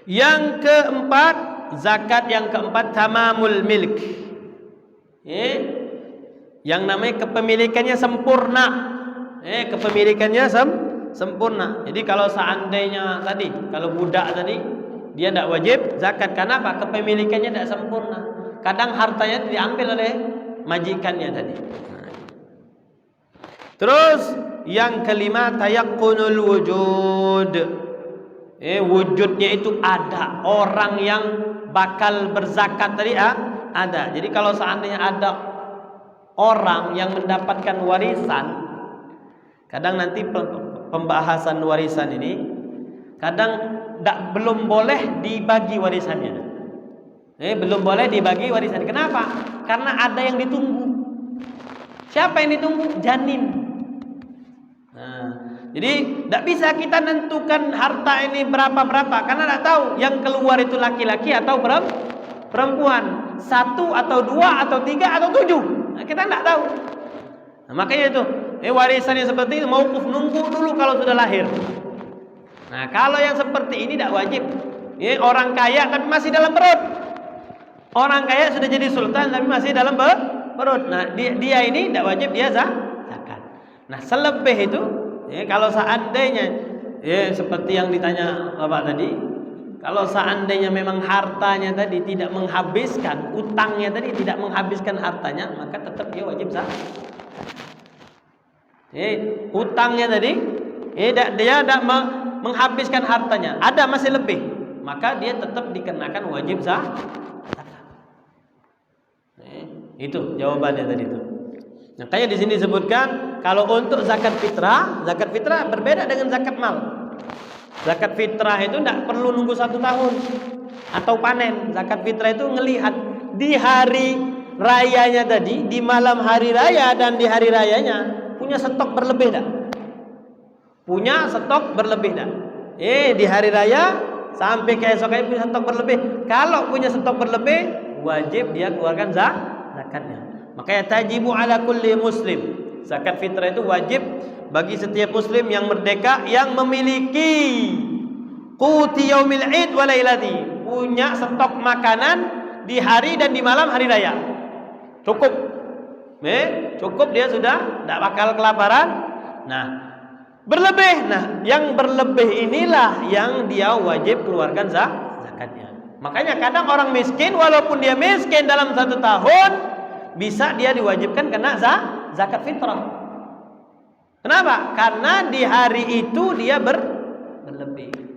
Yang keempat, zakat yang keempat tamamul milk. Yang namanya kepemilikannya sempurna. Kepemilikannya sempurna. Jadi kalau seandainya tadi, kalau budak tadi dia tidak wajib zakat. Kenapa? Kepemilikannya tidak sempurna. Kadang hartanya diambil oleh majikannya tadi. Terus yang kelima, tayaqqunul wujud. Wujudnya itu ada orang yang bakal berzakat tadi ada. Jadi kalau seandainya ada orang yang mendapatkan warisan, kadang nanti pembahasan warisan ini kadang belum boleh dibagi warisannya. Belum boleh dibagi warisan. Kenapa? Karena ada yang ditunggu. Siapa yang ditunggu? Janin. Nah, jadi tidak bisa kita nentukan harta ini berapa karena tidak tahu yang keluar itu laki-laki atau perempuan, 1 atau 2 atau 3 atau 7. Nah, kita tidak tahu. Nah, makanya itu warisan yang seperti itu mauquf, nunggu dulu kalau sudah lahir. Nah, kalau yang seperti ini tidak wajib. Ini orang kaya tapi masih dalam perut. Orang kaya sudah jadi sultan tapi masih dalam perut. Nah, dia ini tidak wajib dia zakat. Nah, selebih itu kalau seandainya seperti yang ditanya Bapak tadi, kalau seandainya memang hartanya tadi tidak menghabiskan, utangnya tadi tidak menghabiskan hartanya, maka tetap dia wajib zakat. Utangnya tadi dia tidak menghabiskan hartanya, ada masih lebih, maka dia tetap dikenakan wajib zakat. Itu jawabannya tadi itu. Makanya di sini disebutkan kalau untuk zakat fitrah berbeda dengan zakat mal. Zakat fitrah itu tidak perlu nunggu 1 tahun atau panen. Zakat fitrah itu ngelihat di hari rayanya tadi, di malam hari raya dan di hari rayanya punya stok berlebih tak? Punya stok berlebih tak? Di hari raya sampai keesokannya punya stok berlebih. Kalau punya stok berlebih, wajib dia keluarkan zakatnya. Makanya tajibu ala kulli muslim. Zakat fitrah itu wajib bagi setiap muslim yang merdeka yang memiliki quti yaumil id wa lailati, punya stok makanan di hari dan di malam hari raya. Cukup. Cukup dia sudah tidak bakal kelaparan. Nah, Berlebih. Nah, yang berlebih inilah yang dia wajib keluarkan zakatnya. Makanya kadang orang miskin, walaupun dia miskin dalam 1 tahun, bisa dia diwajibkan kena zakat fitrah. Kenapa? Karena di hari itu dia berlebih.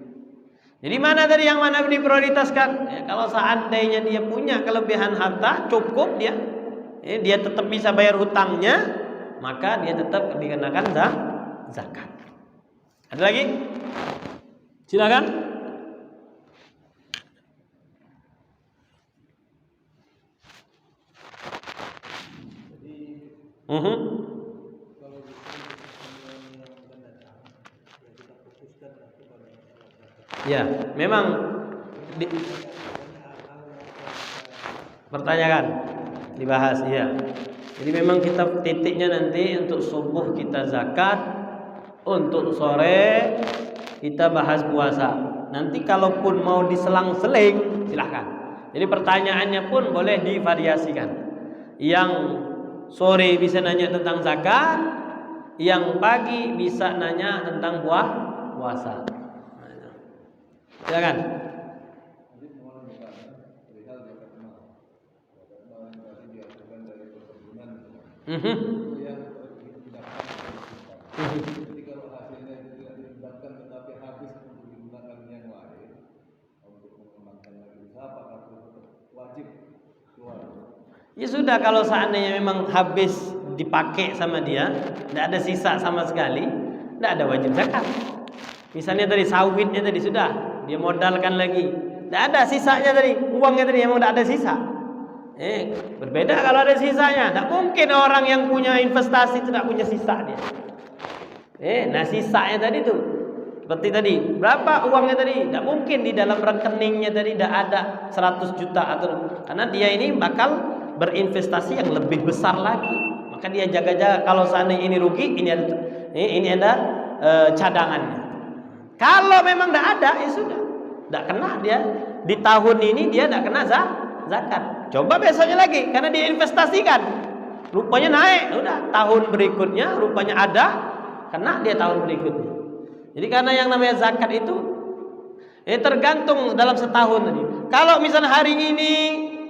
Jadi mana tadi yang mana diprioritaskan? Ya, kalau seandainya dia punya kelebihan harta cukup dia tetap bisa bayar hutangnya, maka dia tetap dikenakan zakat. Ada lagi? Silakan. Ya, memang pertanyakan, dibahas, ya. Jadi memang kita titiknya nanti untuk subuh kita zakat, untuk sore kita bahas puasa. Nanti kalaupun mau diselang-seling, silahkan. Jadi pertanyaannya pun boleh divariasikan. Yang sore bisa nanya tentang zakat, yang pagi bisa nanya tentang puasa. Silakan. Jadi kalau hasilnya tidak didapatkan tetapi habis untuk digunakan yang lain untuk mengembangkan lagi usaha, apakah tetap wajib keluar? Ya sudah, kalau seandainya memang habis dipakai sama dia, tidak ada sisa sama sekali, tidak ada wajib zakat. Misalnya tadi sawitnya tadi sudah dia modalkan lagi, tidak ada sisanya tadi, uangnya tadi memang tidak ada sisa. Berbeda kalau ada sisanya. Tidak mungkin orang yang punya investasi tidak punya sisa dia. Nah sisanya tadi tuh seperti tadi, berapa uangnya tadi? Tidak mungkin di dalam rekeningnya tadi tidak ada 100 juta atau, karena dia ini bakal berinvestasi yang lebih besar lagi. Maka dia jaga-jaga, kalau seandainya ini rugi, ini ada cadangannya. Kalau memang tidak ada, ya sudah, tidak kena dia di tahun ini, dia tidak kena zakat. Coba besoknya lagi, karena dia investasikan, rupanya naik, udah tahun berikutnya rupanya ada, kena dia tahun berikutnya. Jadi karena yang namanya zakat itu tergantung dalam setahun tadi. Kalau misalnya hari ini,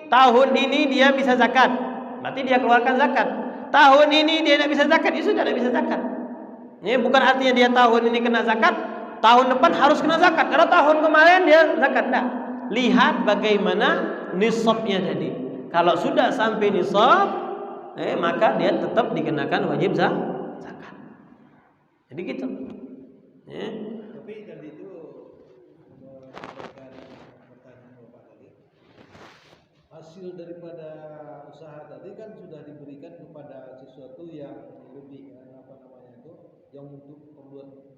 tahun ini dia bisa zakat, berarti dia keluarkan zakat. Tahun ini dia tidak bisa zakat, ya sudah tidak bisa zakat. Ini bukan artinya dia tahun ini kena zakat, tahun depan harus kena zakat. Karena tahun kemarin dia zakat, tidak. Lihat bagaimana nisabnya tadi. Kalau sudah sampai nisab, maka dia tetap dikenakan wajib zakat. Jadi gitu. Tapi tadi itu menyampaikan pertanyaan Bapak tadi, hasil daripada usaha tadi kan sudah diberikan kepada sesuatu yang lebih yang untuk keperluan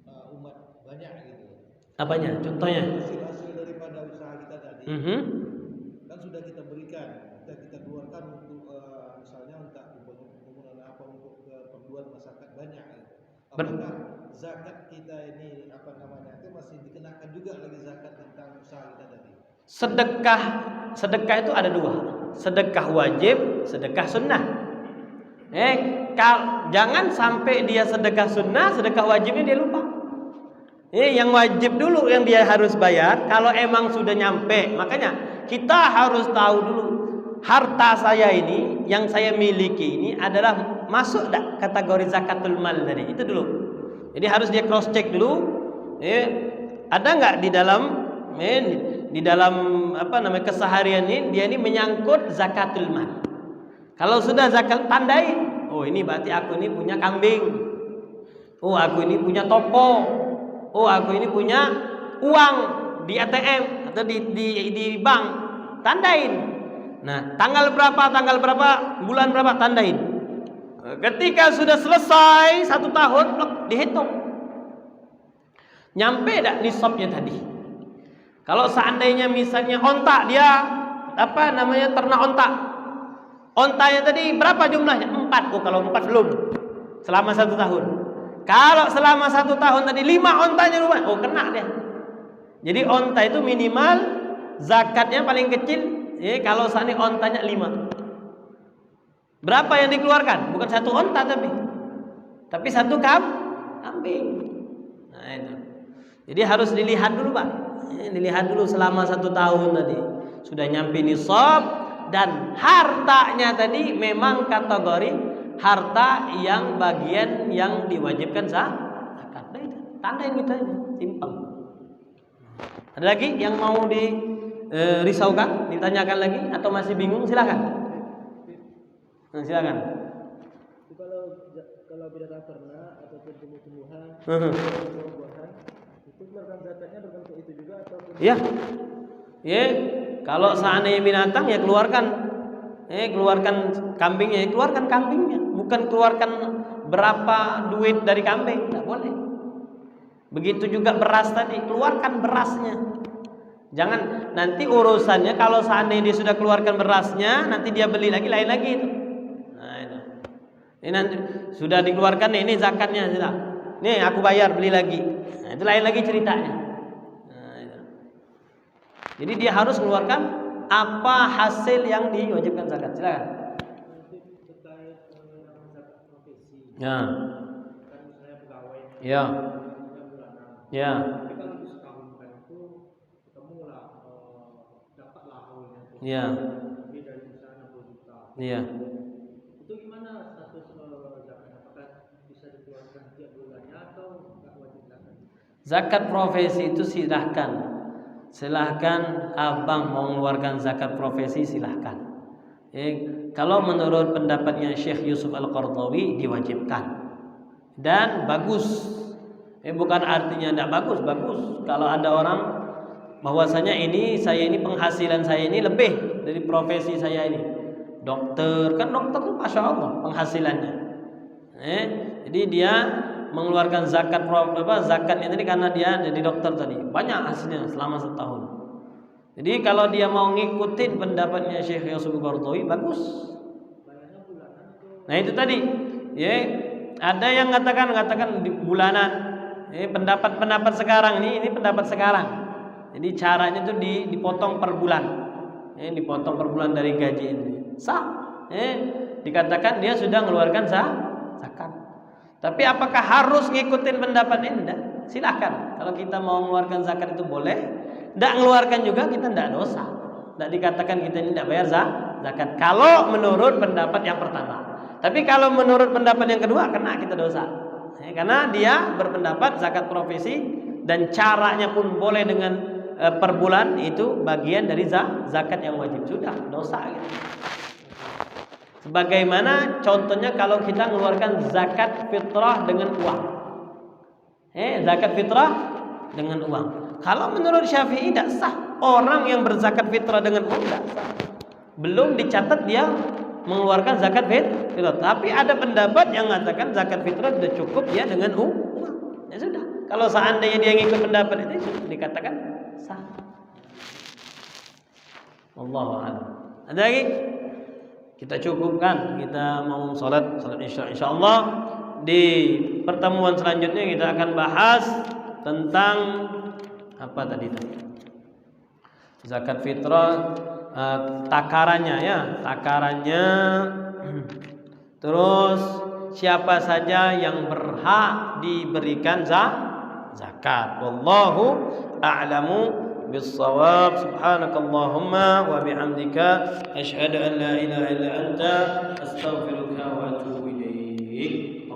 umat banyak gitu. Apanya? Contohnya? Hasil daripada usaha kita tadi kan sudah kita berikan, kita keluarkan untuk misalnya untuk pembangunan apa, untuk keperluan masyarakat banyak. Apakah zakat kita ini itu masih dikenakan juga lagi zakat tentang usaha kita tadi? Sedekah itu ada dua, sedekah wajib, sedekah sunnah. Jangan sampai dia sedekah sunnah, sedekah wajibnya dia lupa. Yang wajib dulu yang dia harus bayar. Kalau emang sudah nyampe, makanya kita harus tahu dulu, harta saya ini, yang saya miliki ini adalah masuk tak kategori zakatul mal tadi. Itu dulu. Jadi harus dia cross check dulu. Ada nggak di dalam keseharian ini dia ini menyangkut zakatul mal. Kalau sudah zakat, tandain. Oh ini berarti aku ini punya kambing. Oh aku ini punya toko. Oh aku ini punya uang di ATM atau di bank. Tandain. Nah tanggal berapa, bulan berapa, tandain. Ketika sudah selesai 1 tahun, dihitung. Nyampe tak nisabnya tadi? Kalau seandainya misalnya onta dia ternak onta. Ontanya tadi berapa jumlahnya? 4. Oh kalau 4 belum. Selama 1 tahun. Kalau selama 1 tahun tadi 5 ontanya rumah, oh kena dia. Jadi onta itu minimal zakatnya paling kecil, kalau seandainya ontanya 5. Berapa yang dikeluarkan? Bukan 1 onta tapi 1 kambing. Nah itu. Jadi harus dilihat dulu Pak. Dilihat dulu selama 1 tahun tadi sudah nyampe nisab, dan hartanya tadi memang kategori harta yang bagian yang diwajibkan zakat. Nah itu tandain kita ini, simpel. Ada lagi yang mau dirisaukan, ditanyakan lagi atau masih bingung? Silakan. Silakan. Kalau binatang ternak ataupun tumbuh-tumbuhan, buah-buahan, itu keluarkan zakatnya berbentuk itu juga ataupun? Iya. Ya, kalau seandainya binatang ya keluarkan kambingnya, keluarkan kambingnya, bukan keluarkan berapa duit dari kambing, tidak boleh. Begitu juga beras tadi, keluarkan berasnya. Jangan nanti urusannya kalau seandainya dia sudah keluarkan berasnya, nanti dia beli lagi lain lagi itu. Nah itu. Ini nanti sudah dikeluarkan nih, ini zakatnya sudah. Nih aku bayar beli lagi. Nah, itu lain lagi ceritanya. Nah, itu. Jadi dia harus mengeluarkan apa hasil yang diwajibkan zakat. Silakan. Ya. Ya. Ya. Ya. Ya. Itu gimana status zakatnya? Apakah bisa dikeluarkan tiap bulannya atau nggak wajib zakat? Zakat profesi itu silahkan abang mau mengeluarkan zakat profesi silahkan. Kalau menurut pendapatnya Syekh Yusuf Al-Qaradawi diwajibkan dan bagus. Bukan artinya tidak bagus. Kalau ada orang bahwasanya saya ini penghasilan saya ini lebih dari profesi saya ini. Dokter tuh masya Allah penghasilannya. Jadi dia mengeluarkan zakatnya tadi karena dia jadi dokter tadi banyak hasilnya selama 1 tahun. Jadi kalau dia mau ngikutin pendapatnya Syekh Yusuf Al-Qaradawi bagus. Nah itu tadi, ada yang mengatakan di bulanan. Pendapat sekarang ini pendapat sekarang. Jadi caranya itu dipotong per bulan. Dipotong per bulan dari gaji ini. Sah. Dikatakan dia sudah mengeluarkan zakat. Tapi apakah harus ngikutin pendapat ini? Tidak. Silahkan. Kalau kita mau mengeluarkan zakat itu boleh. Tidak mengeluarkan juga kita tidak dosa. Tidak dikatakan kita ini tidak bayar zakat. Kalau menurut pendapat yang pertama. Tapi kalau menurut pendapat yang kedua kena kita dosa. Karena dia berpendapat zakat profesi dan caranya pun boleh dengan per bulan itu bagian dari zakat yang wajib, sudah dosa gitu. Sebagaimana contohnya kalau kita mengeluarkan zakat fitrah dengan uang. Zakat fitrah dengan uang. Kalau menurut Syafi'i tidak sah orang yang berzakat fitrah dengan uang, tidak sah. Belum dicatat dia mengeluarkan zakat fitrah. Tapi ada pendapat yang mengatakan zakat fitrah sudah cukup dia dengan uang. Ya sudah. Kalau seandainya dia ngikut pendapat itu dikatakan sah. Wallahu a'lam. Ada lagi? Kita cukupkan. Kita mau salat Isya. Insyaallah di pertemuan selanjutnya kita akan bahas tentang apa tadi? Zakat fitrah, takarannya ya, takarannya. Terus siapa saja yang berhak diberikan zakat. Wallahu a'lamu bis-shawab. Subhanakallahumma wa bihamdika asyhadu an la ilaha illa anta astaghfiruka wa atubu ilaik.